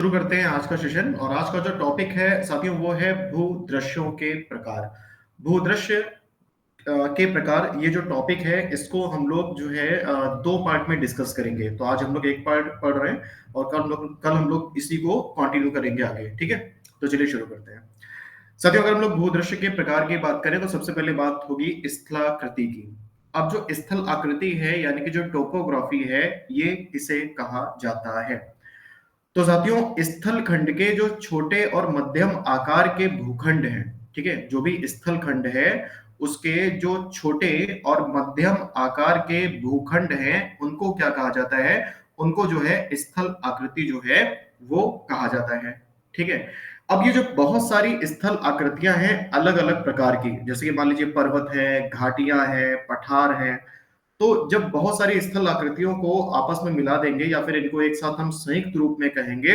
शुरू करते हैं आज का सेशन। और आज का जो टॉपिक है साथियों वो है भूदृश्यों के प्रकार। भूदृश्य के प्रकार, ये जो टॉपिक है इसको हम लोग जो है दो पार्ट में डिस्कस करेंगे। तो आज हम लोग एक पार्ट पढ़ रहे हैं और कल हम लोग इसी को कंटिन्यू करेंगे आगे। ठीक है, तो चलिए शुरू करते हैं। साथियों, अगर हम लोग भूदृश्य के प्रकार की बात करें तो सबसे पहले बात होगी स्थलाकृति की। अब जो स्थल आकृति है यानी कि जो टोपोग्राफी है, ये इसे कहा जाता है। तो साथियों, स्थल खंड के जो छोटे और मध्यम आकार के भूखंड हैं, ठीक है, जो भी स्थल खंड है उसके जो छोटे और मध्यम आकार के भूखंड हैं उनको क्या कहा जाता है? उनको जो है स्थल आकृति जो है वो कहा जाता है। ठीक है। अब ये जो बहुत सारी स्थल आकृतियां हैं अलग अलग प्रकार की, जैसे कि मान लीजिए पर्वत है, घाटियां हैं, पठार हैं, तो जब बहुत सारी स्थल आकृतियों को आपस में मिला देंगे या फिर इनको एक साथ हम संयुक्त रूप में कहेंगे,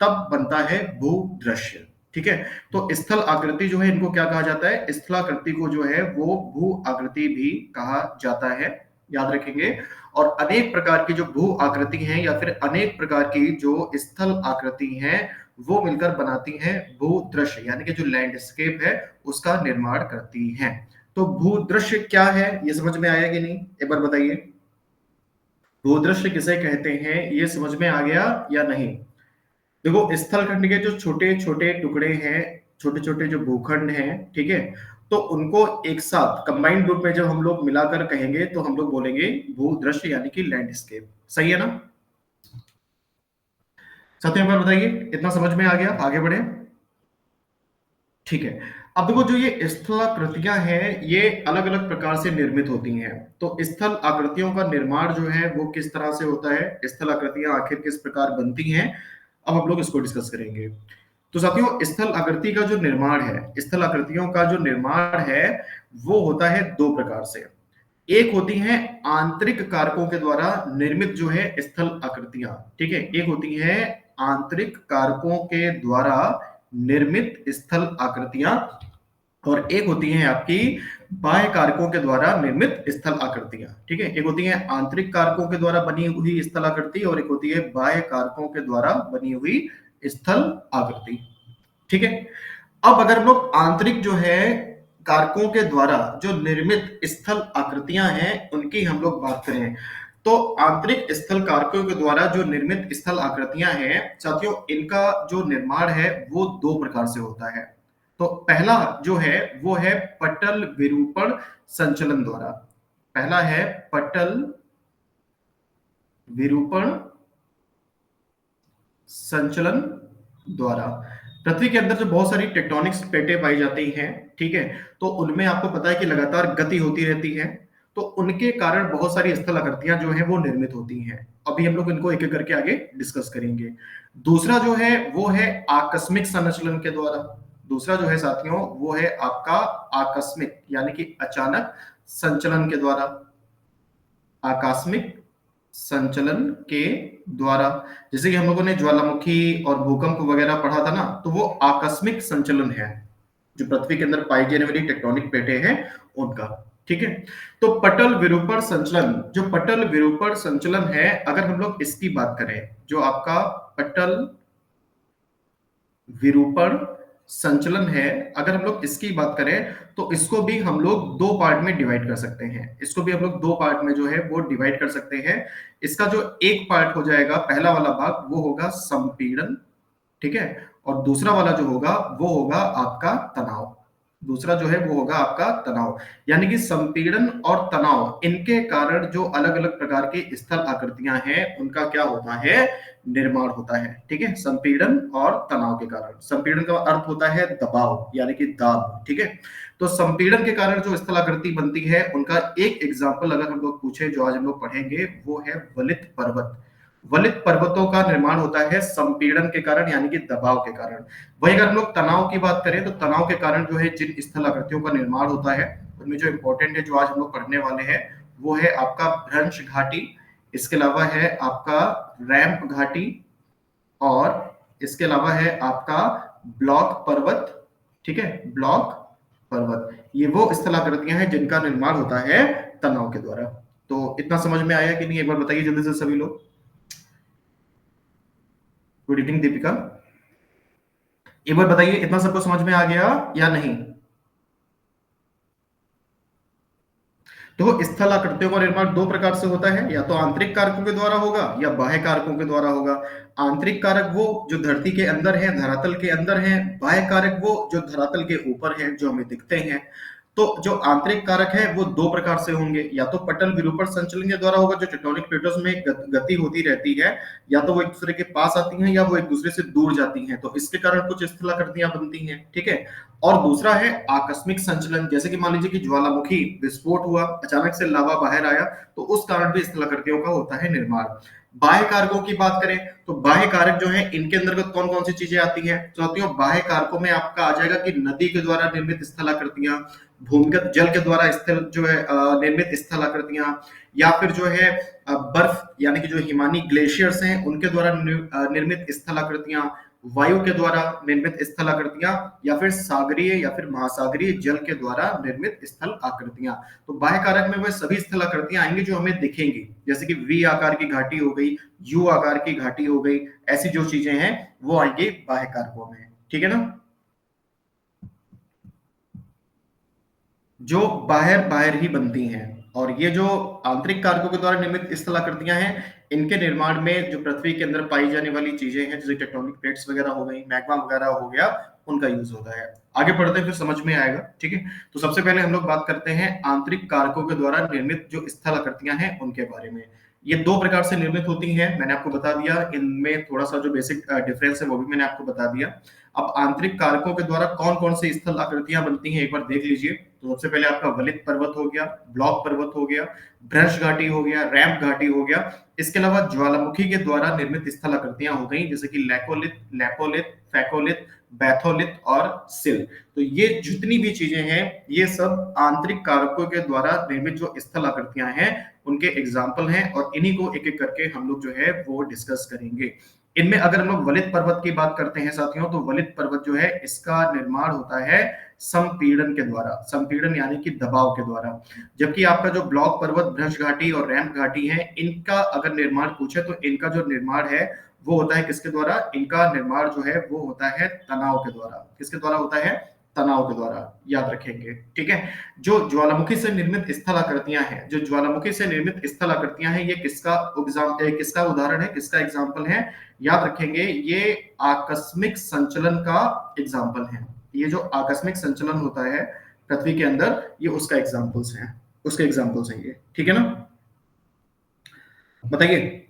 तब बनता है भूदृश्य। ठीक है। तो स्थल आकृति जो है इनको क्या कहा जाता है? स्थलाकृति को जो है वो भू आकृति भी कहा जाता है, याद रखेंगे। और अनेक प्रकार की जो भू आकृति हैं या फिर अनेक प्रकार की जो स्थल आकृति हैं वो मिलकर बनाती हैं भूदृश्य, यानी कि जो लैंडस्केप है उसका निर्माण करती हैं। तो भूदृश्य क्या है ये समझ में आया कि नहीं, एक बार बताइए। भूदृश्य किसे कहते हैं ये समझ में आ गया या नहीं? देखो, स्थल खंड के जो छोटे छोटे टुकड़े हैं, छोटे छोटे जो भूखंड हैं, ठीक है, तो उनको एक साथ कंबाइंड रूप में जब हम लोग मिलाकर कहेंगे तो हम लोग बोलेंगे भूदृश्य यानी कि लैंडस्केप। सही है ना? साथियों, एक बार बताइए, इतना समझ में आ गया? आगे बढ़े। ठीक है। अब देखो, जो ये स्थलाकृतियां हैं ये अलग अलग प्रकार से निर्मित होती हैं। तो स्थल आकृतियों का निर्माण जो है वो किस तरह से होता है, स्थल आकृतियां आखिर किस प्रकार बनती हैं, अब हम लोग इसको डिस्कस करेंगे। तो साथियों, स्थल आकृति का जो निर्माण है, स्थल आकृतियों का जो निर्माण है वो होता है दो प्रकार से। एक होती है आंतरिक कारकों के द्वारा निर्मित जो है स्थल आकृतियां, ठीक है, एक होती है आंतरिक कारकों के द्वारा निर्मित स्थल आकृतियां, और एक होती है आपकी बाह्य कारकों के द्वारा निर्मित स्थल आकृतियां। ठीक है, एक होती है आंतरिक कारकों के द्वारा बनी हुई स्थल आकृति और एक होती है बाह्य कारकों के द्वारा बनी हुई स्थल आकृति। ठीक है। अब अगर हम लोग आंतरिक जो है कारकों के द्वारा जो निर्मित स्थल आकृतियां हैं उनकी हम लोग बात करें, तो आंतरिक स्थल कारकों के द्वारा जो निर्मित स्थल आकृतियां हैं साथियों, इनका जो निर्माण है वो दो प्रकार से होता है। तो पहला जो है वो है पटल विरूपण संचलन द्वारा। पहला है पटल विरूपण संचलन द्वारा। पृथ्वी के अंदर जो बहुत सारी टेक्टोनिक्स प्लेटें पाई जाती हैं, ठीक है, तो उनमें आपको पता है कि लगातार गति होती रहती है, तो उनके कारण बहुत सारी स्थल आकृतियां जो है वो निर्मित होती हैं। अभी हम लोग इनको एक एक करके आगे डिस्कस करेंगे। दूसरा जो है वो है आकस्मिक संचलन के द्वारा। दूसरा जो है साथियों वो है आपका आकस्मिक यानी कि अचानक संचलन के द्वारा। आकस्मिक संचलन के द्वारा, जैसे कि हम लोगों ने ज्वालामुखी और भूकंप वगैरह पढ़ा था ना, तो वो आकस्मिक संचलन है जो पृथ्वी के अंदर पाई जाने वाली टेक्टोनिक प्लेटें हैं उनका। ठीक है। तो पटल विरूपण संचलन, जो पटल विरूपण संचलन है, अगर हम लोग इसकी बात करें, जो आपका पटल विरूपण संचलन है, अगर हम लोग इसकी बात करें तो इसको भी हम लोग दो पार्ट में डिवाइड कर सकते हैं। इसको भी हम लोग दो पार्ट में जो है वो डिवाइड कर सकते हैं। इसका जो एक पार्ट हो जाएगा, पहला वाला भाग, वो होगा संपीड़न, ठीक है, और दूसरा वाला जो होगा वो होगा आपका तनाव। दूसरा जो है वो होगा आपका तनाव, यानी कि संपीड़न और तनाव, इनके कारण जो अलग अलग प्रकार की स्थल आकृतियां हैं उनका क्या होता है? निर्माण होता है। ठीक है, संपीड़न और तनाव के कारण। संपीड़न का अर्थ होता है दबाव यानी कि दाब। ठीक है। तो संपीड़न के कारण जो स्थल आकृति बनती है उनका एक एग्जाम्पल अगर हम लोग पूछे जो आज हम लोग पढ़ेंगे, वो है वलित पर्वत। वलित पर्वतों का निर्माण होता है संपीड़न के कारण यानी कि दबाव के कारण। वही अगर हम लोग तनाव की बात करें तो तनाव के कारण जो है जिन स्थल आकृतियों का निर्माण होता है उनमें जो इंपॉर्टेंट है जो आज हम लोग पढ़ने वाले हैं वो है आपका भ्रंश घाटी, इसके अलावा है आपका रैंप घाटी, और इसके अलावा है आपका ब्लॉक पर्वत। ठीक है, ब्लॉक पर्वत, ये वो स्थल आकृतियां हैं जिनका निर्माण होता है तनाव के द्वारा। तो इतना समझ में आया कि नहीं, एक बार बताइए जल्दी से सभी लोग। Good evening Deepika. एक बार बताइए, इतना सबको समझ में आ गया या नहीं? तो स्थल आकृतियों का निर्माण दो प्रकार से होता है, या तो आंतरिक कारकों के द्वारा होगा या बाह्य कारकों के द्वारा होगा। आंतरिक कारक वो जो धरती के अंदर है, धरातल के अंदर है। बाह्य कारक वो जो धरातल के ऊपर है, जो हमें दिखते हैं। तो जो आंतरिक कारक है वो दो प्रकार से होंगे, या तो पटल विरूपण संचलन के द्वारा होगा, जो टेक्टोनिक प्लेटों में गति होती रहती है, या तो वो एक दूसरे के पास आती हैं या वो एक दूसरे से दूर जाती हैं, तो इसके कारण कुछ स्थलाकृतियां बनती हैं, ठीक है। और दूसरा है आकस्मिक संचलन, जैसे कि मान लीजिए कि ज्वालामुखी विस्फोट हुआ, अचानक से लावा बाहर आया, तो उस कारण भी स्थलाकृतियों का होता है निर्माण। बाह्य कारकों की बात करें तो बाह्य कारक जो है, इनके अंतर्गत कौन कौन सी चीजें आती हैं? साथियों, बाह्य कारकों में आपका आ जाएगा कि नदी के द्वारा निर्मित स्थलाकृतियां, भूमिगत जल के द्वारा स्थल जो है निर्मित स्थलाकृतियां, या फिर जो है बर्फ यानी कि जो हिमानी ग्लेशियर्स हैं उनके द्वारा निर्मित स्थलाकृतियां, वायु के द्वारा निर्मित स्थल आकृतियां, या फिर सागरीय या फिर महासागरीय जल के द्वारा निर्मित स्थल आकृतियां। तो बाह्य कारक में वह सभी स्थल आकृतियां आएंगी जो हमें दिखेंगी, जैसे कि वी आकार की घाटी हो गई, यू आकार की घाटी हो गई, ऐसी जो चीजें हैं वो आएंगी बाह्य कारकों में, ठीक है ना। जो बाहर बाहर ही बनती हैं, और ये जो आंतरिक कारकों के द्वारा निर्मित स्थलाकृतियां हैं, इनके निर्माण में जो पृथ्वी के अंदर पाई जाने वाली चीजें हैं, जैसे टेक्टोनिक प्लेट्स वगैरह हो गई, मैग्मा वगैरह हो गया, उनका यूज होता है। आगे बढ़ते हैं, फिर समझ में आएगा, ठीक है। तो सबसे पहले हम लोग बात करते हैं आंतरिक कारकों के द्वारा निर्मित जो स्थलाकृतियां हैं उनके बारे में। ये दो प्रकार से निर्मित होती हैं, मैंने आपको बता दिया। इनमें थोड़ा सा जो बेसिक डिफरेंस है वो भी मैंने आपको बता दिया। अब आंतरिक कारकों के द्वारा कौन कौन से स्थल आकृतियां बनती हैं एक बार देख लीजिए। तो सबसे पहले आपका वलित पर्वत हो गया, ब्लॉक पर्वत हो गया, भ्रंश घाटी हो गया, रैंप घाटी हो गया। इसके अलावा ज्वालामुखी के द्वारा निर्मित स्थल आकृतियां हो गई, जैसे कि लैकोलिथ, लेपोलिथ, फैकोलिथ, बैथोलिथ और सिल। तो ये जितनी भी चीजें हैं, ये सब आंतरिक कारकों के द्वारा निर्मित जो स्थल आकृतियां हैं उनके एग्जाम्पल हैं, और इन्हीं को एक एक करके हम लोग जो है वो डिस्कस करेंगे। इनमें अगर हम लोग वलित पर्वत की बात करते हैं साथियों, तो वलित पर्वत जो है इसका निर्माण होता है संपीड़न के द्वारा, संपीड़न यानी कि दबाव के द्वारा। जबकि आपका जो ब्लॉक पर्वत, भ्रंश घाटी और रैंप घाटी है, इनका अगर निर्माण पूछे तो इनका जो निर्माण है वो होता है किसके द्वारा? इनका निर्माण जो है वो होता है तनाव के द्वारा। किसके द्वारा होता है? तनाव के द्वारा, याद रखेंगे, ठीक है। जो ज्वालामुखी से निर्मित स्थल आकृतियां हैं, जो ज्वालामुखी से निर्मित स्थल आकृतियां हैं, ये किसका उदाहरण है, किसका एग्जाम्पल है? याद रखेंगे, ये आकस्मिक संचलन का एग्जाम्पल है। ये जो आकस्मिक संचलन होता है पृथ्वी के अंदर, ये उसका एग्जाम्पल्स हैं, उसके एग्जाम्पल्स हैं ये, ठीक है ना। बताइए।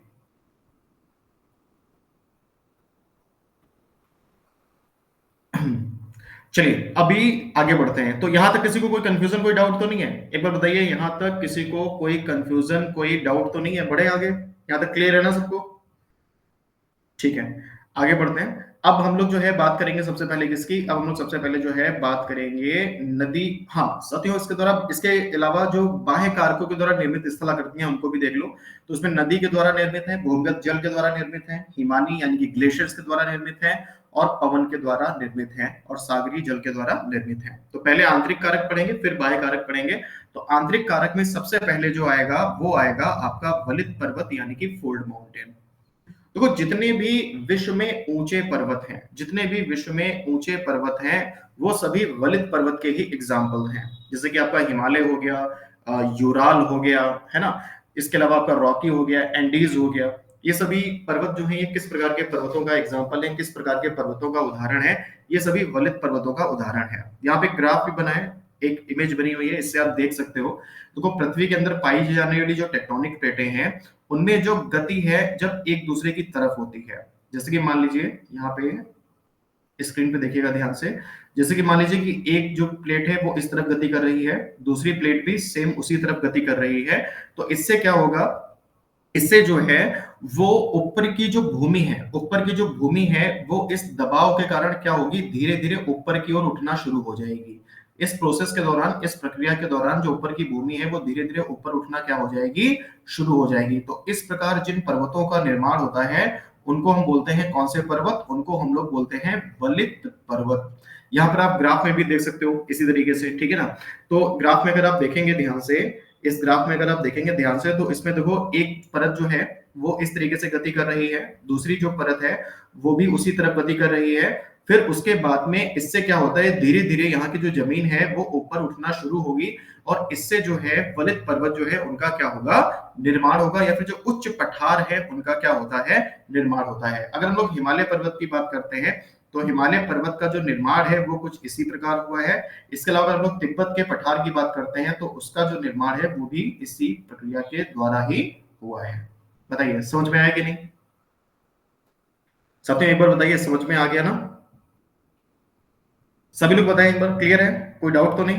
चलिए अभी आगे बढ़ते हैं। तो यहां तक किसी को कोई कंफ्यूजन, कोई डाउट तो नहीं है? एक बार बताइए, यहां तक किसी को कोई कंफ्यूजन, कोई डाउट तो नहीं है? बढ़े आगे, यहां तक क्लियर है ना सबको? ठीक है, आगे बढ़ते हैं। अब हम लोग जो है बात करेंगे सबसे पहले किसकी? अब हम लोग सबसे पहले जो है बात करेंगे नदी। हाँ साथियों, इसके द्वारा, इसके अलावा जो बाह्य कारकों के द्वारा निर्मित स्थलाकृतियां उनको भी देख लो। तो उसमें नदी के द्वारा निर्मित है, भूमिगत जल के द्वारा निर्मित है, हिमानी यानी कि ग्लेशियर्स के द्वारा निर्मित है, और पवन के द्वारा निर्मित है, और सागरीय जल के द्वारा निर्मित है। तो पहले आंतरिक कारक पढ़ेंगे, फिर बाह्य कारक पढ़ेंगे। तो आंतरिक कारक में सबसे पहले जो आएगा वो आएगा आपका वलित पर्वत यानी कि फोल्ड माउंटेन। देखो, जितने भी विश्व में ऊंचे पर्वत हैं, जितने भी विश्व में ऊंचे पर्वत हैं, वो सभी वलित पर्वत के ही एग्जाम्पल हैं। जैसे कि आपका हिमालय हो गया, यूराल हो गया, है ना। इसके अलावा आपका रॉकी हो गया, एंडीज हो गया। ये सभी पर्वत जो है, ये किस प्रकार के पर्वतों का एग्जाम्पल है, किस प्रकार के पर्वतों का उदाहरण है? ये सभी वलित पर्वतों का उदाहरण है। यहाँ पे ग्राफ भी बना है, एक इमेज बनी हुई है, इससे आप देख सकते हो। देखो, पृथ्वी के अंदर पाई जाने वाली जो टेक्टोनिक प्लेटें हैं, उनमें जो गति है जब एक दूसरे की तरफ होती है, जैसे कि मान लीजिए यहाँ पे स्क्रीन पे देखिएगा ध्यान से। जैसे कि मान लीजिए कि एक जो प्लेट है वो इस तरफ गति कर रही है, दूसरी प्लेट भी सेम उसी तरफ गति कर रही है। तो इससे क्या होगा? इससे जो है वो ऊपर की जो भूमि है, ऊपर की जो भूमि है वो इस दबाव के कारण क्या होगी? धीरे धीरे ऊपर की ओर उठना शुरू हो जाएगी। इस प्रोसेस के दौरान, इस प्रक्रिया के दौरान जो ऊपर की भूमि है वो धीरे धीरे ऊपर उठना क्या हो जाएगी? शुरू हो जाएगी। तो इस प्रकार जिन पर्वतों का निर्माण होता है उनको हम बोलते हैं कौन से पर्वत? उनको हम लोग बोलते हैं वलित पर्वत। यहाँ पर आप ग्राफ में भी देख सकते हो इसी तरीके से, ठीक है ना। तो ग्राफ में अगर आप देखेंगे ध्यान से, इस ग्राफ में अगर आप देखेंगे ध्यान से, तो इसमें देखो एक परत जो है वो इस तरीके से गति कर रही है, दूसरी जो परत है वो भी उसी तरफ गति कर रही है। फिर उसके बाद में इससे क्या होता है, धीरे धीरे यहाँ की जो जमीन है वो ऊपर उठना शुरू होगी और इससे जो है वलित पर्वत जो है उनका क्या होगा, निर्माण होगा, या फिर जो उच्च पठार है उनका क्या होता है, निर्माण होता है। अगर हम लोग हिमालय पर्वत की बात करते हैं तो हिमालय पर्वत का जो निर्माण है वो कुछ इसी प्रकार हुआ है। इसके अलावा हम लोग तिब्बत के पठार की बात करते हैं तो उसका जो निर्माण है वो भी इसी प्रक्रिया के द्वारा ही हुआ है। बताइए समझ में आया कि नहीं? सबने एक बार बताइए, समझ में आ गया ना? सभी लोग बताएं एक बार, क्लियर है, कोई डाउट तो नहीं?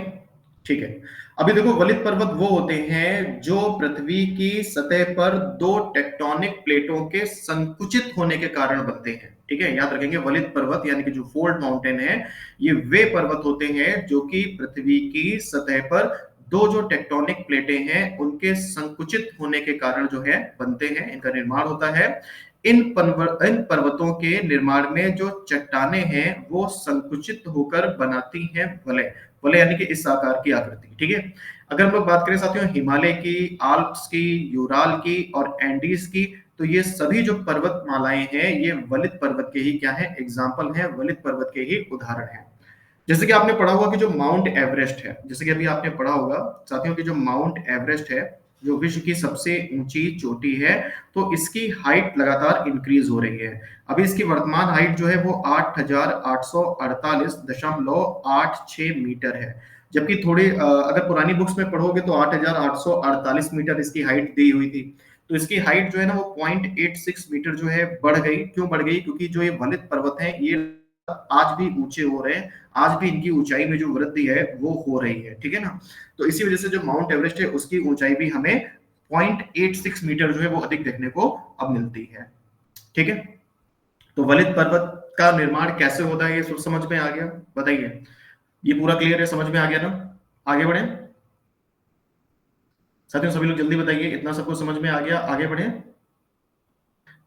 ठीक है। अभी देखो, वलित पर्वत वो होते हैं जो पृथ्वी की सतह पर दो टेक्टोनिक प्लेटों के संकुचित होने के कारण बनते हैं। ठीक है, याद रखेंगे, वलित पर्वत यानी कि जो फोल्ड माउंटेन है, ये वे पर्वत होते हैं जो कि पृथ्वी की सतह पर दो जो टेक्टोनिक प्लेटें हैं उनके संकुचित होने के कारण जो है बनते हैं, इनका निर्माण होता है। इन पर्वतों के निर्माण में जो चट्टानें हैं वो संकुचित होकर बनाती हैं वलय। वलय यानी कि इस आकार की आकृति। ठीक है, अगर हम लोग बात करें साथियों हिमालय की, आल्प्स की, यूराल की और एंडीज की, तो ये सभी जो पर्वतमालाएं हैं ये वलित पर्वत के ही क्या है, एग्जाम्पल है, वलित पर्वत के ही उदाहरण है। जैसे कि आपने पढ़ा होगा कि जो माउंट एवरेस्ट है, जैसे कि अभी आपने पढ़ा होगा साथियों कि जो माउंट एवरेस्ट है, जो विश्व की सबसे ऊंची चोटी है, तो इसकी हाइट लगातार इंक्रीज हो रही है। अभी इसकी वर्तमान हाइट जो है वो 8,848.86 मीटर है। जबकि थोड़ी अगर पुरानी बुक्स में पढ़ोगे तो 8,848 मीटर इसकी हाइट दी हुई थी। तो इसकी हाइट जो है ना वो 0.86 मीटर जो है बढ़ गई। क्यों बढ़ गई? क्योंकि जो ये वलित पर्वत है ये आज भी ऊंचे हो रहे हैं, आज भी इनकी ऊंचाई में जो वृद्धि है वो हो रही है। ठीक है ना? तो इसी वजह से जो माउंट एवरेस्ट है उसकी ऊंचाई भी हमें 0.86 मीटर जो है वो अधिक देखने को अब मिलती है। ठीक है, तो वलित पर्वत का निर्माण कैसे होता है ये सब समझ में आ गया? बताइए, ये पूरा क्लियर है, समझ में आ गया ना? आगे बढ़े साथियों, सभी लोग जल्दी बताइए, इतना सबको समझ में आ गया? आगे बढ़े।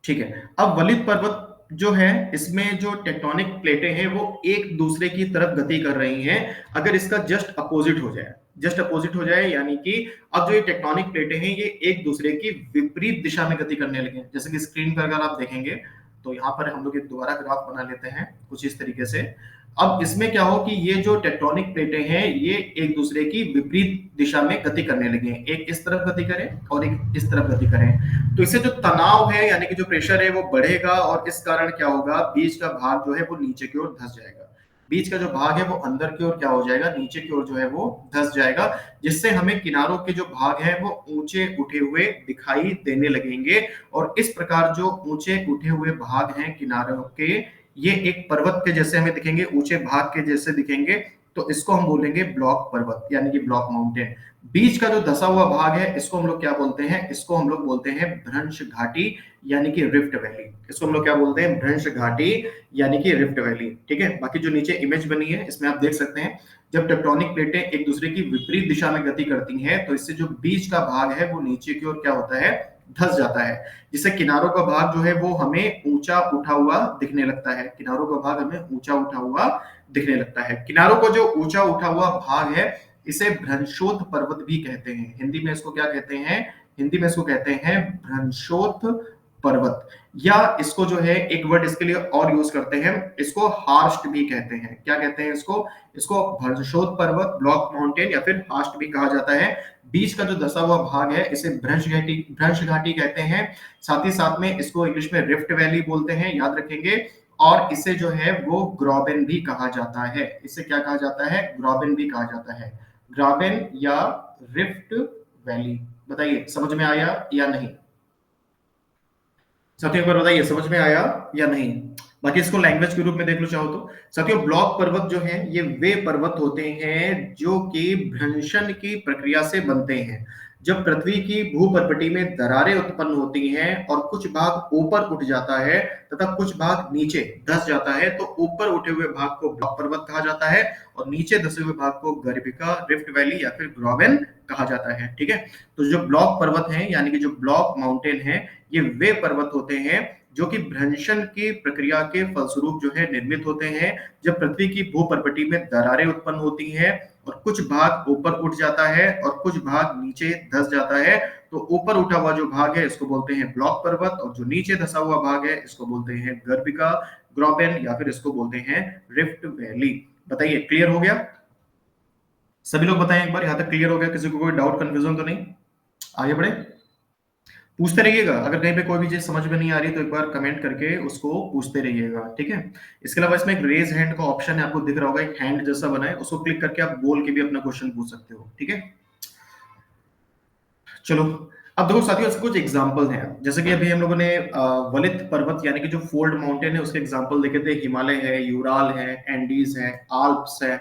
ठीक है, अब वलित पर्वत जो है इसमें जो टेक्टोनिक प्लेटें हैं वो एक दूसरे की तरफ गति कर रही हैं। अगर इसका जस्ट अपोजिट हो जाए, जस्ट अपोजिट हो जाए, यानी कि अब जो ये टेक्टोनिक प्लेटें हैं ये एक दूसरे की विपरीत दिशा में गति करने लगे। जैसे कि स्क्रीन पर अगर आप देखेंगे तो यहाँ पर हम लोग एक दोबारा ग्राफ बना लेते हैं कुछ इस तरीके से। अब इसमें क्या हो कि ये जो टेक्टोनिक प्लेटें हैं ये एक दूसरे की विपरीत दिशा में गति करने लगे हैं, एक इस तरफ गति करें और एक इस तरफ गति करें। तो इससे जो तनाव है यानी कि जो प्रेशर है वो बढ़ेगा और इस कारण क्या होगा, बीच का भाग जो है वो नीचे की ओर धंस जाएगा। बीच का जो भाग है वो अंदर की ओर क्या हो जाएगा, नीचे की ओर जो है वो धंस जाएगा, जिससे हमें किनारों के जो भाग हैं वो ऊंचे उठे हुए दिखाई देने लगेंगे। और इस प्रकार जो ऊंचे उठे हुए भाग हैं किनारों के, ये एक पर्वत के जैसे हमें दिखेंगे, ऊंचे भाग के जैसे दिखेंगे। तो इसको हम बोलेंगे ब्लॉक पर्वत यानी कि ब्लॉक माउंटेन। बीच का जो धसा हुआ भाग है इसको हम लोग क्या बोलते हैं, इसको हम लोग बोलते हैं भ्रंश घाटी यानी कि रिफ्ट वैली। इसको हम लोग क्या बोलते हैं, भ्रंश घाटी यानी कि रिफ्ट वैली। ठीक है, बाकी जो नीचे इमेज बनी है इसमें आप देख सकते हैं जब टेक्टोनिक प्लेटें एक दूसरे की विपरीत दिशा में गति करती हैं तो इससे जो बीच का भाग है वो नीचे की ओर क्या होता है, धस जाता है, जिससे किनारों का भाग जो है वो हमें ऊंचा उठा हुआ दिखने लगता है। किनारों का भाग हमें ऊंचा उठा हुआ दिखने लगता है। किनारों को जो ऊंचा उठा हुआ भाग है इसे भ्रंशोत पर्वत भी कहते हैं। हिंदी में इसको क्या कहते हैं, हिंदी में इसको कहते हैं भ्रंशोत पर्वत, या इसको जो है एक वर्ड इसके लिए और यूज करते हैं, इसको हार्स्ट भी कहते हैं। क्या कहते हैं इसको, इसको भ्रंशोत पर्वत, ब्लॉक माउंटेन या फिर हार्स्ट भी कहा जाता है। बीच का जो धसा हुआ भाग है इसे भ्रंश घाटी कहते हैं। साथ ही साथ में इसको इंग्लिश में रिफ्ट वैली बोलते हैं, याद रखेंगे। और इसे जो है वो ग्रोबेन भी कहा जाता है। इसे क्या कहा जाता है, ग्रोबेन भी कहा जाता है, ग्रोबेन या रिफ्ट वैली। बताइए समझ में आया या नहीं? साथियों एक बार बताइए समझ में आया या नहीं? बाकी इसको लैंग्वेज के रूप में देख लो चाहो तो। साथियों ब्लॉक पर्वत जो है ये वे पर्वत होते हैं जो कि भ्रंशन की प्रक्रिया से बनते हैं। जब पृथ्वी की भूपर्पटी में दरारें उत्पन्न होती हैं और कुछ भाग ऊपर उठ जाता है तथा कुछ भाग नीचे धंस जाता है, तो ऊपर उठे हुए भाग को ब्लॉक पर्वत कहा जाता है और नीचे धसे हुए भाग को गर्भिका, रिफ्ट वैली या फिर ग्रोवेन कहा जाता है। ठीक है, तो जो ब्लॉक पर्वत है यानी कि जो ब्लॉक माउंटेन है ये वे पर्वत होते हैं जो कि भ्रंशन की प्रक्रिया के फलस्वरूप जो है निर्मित होते हैं। जब पृथ्वी की भूपर्पटी में दरारें उत्पन्न होती हैं और कुछ भाग ऊपर उठ जाता है और कुछ भाग नीचे धंस जाता है, तो ऊपर उठा हुआ जो भाग है इसको बोलते हैं ब्लॉक पर्वत, और जो नीचे धसा हुआ भाग है इसको बोलते हैं गर्भिका ग्रोबेन, या फिर इसको बोलते हैं रिफ्ट वैली। बताइए, क्लियर हो गया? सभी लोग बताएं एक बार, यहां तक क्लियर हो गया? किसी को कोई डाउट कंफ्यूजन तो नहीं? आगे बढ़े, पूछते रहिएगा। अगर कहीं पे कोई भी चीज समझ में नहीं आ रही तो एक बार कमेंट करके उसको पूछते रहिएगा, ठीक है? इसके अलावा इसमें एक रेज हैंड का ऑप्शन है, आपको दिख रहा होगा, एक हैंड जैसा बना है, उसको क्लिक करके आप बोल के भी अपना क्वेश्चन पूछ सकते हो, ठीक है? चलो, अब देखो साथियों, इसके कुछ एग्जांपल हैं। जैसे कि अभी हम लोगों ने वलित पर्वत यानी कि जो फोल्ड माउंटेन है उसके एग्जांपल देखे थे। हिमालय है, यूराल है, एंडीज है, आल्प्स है।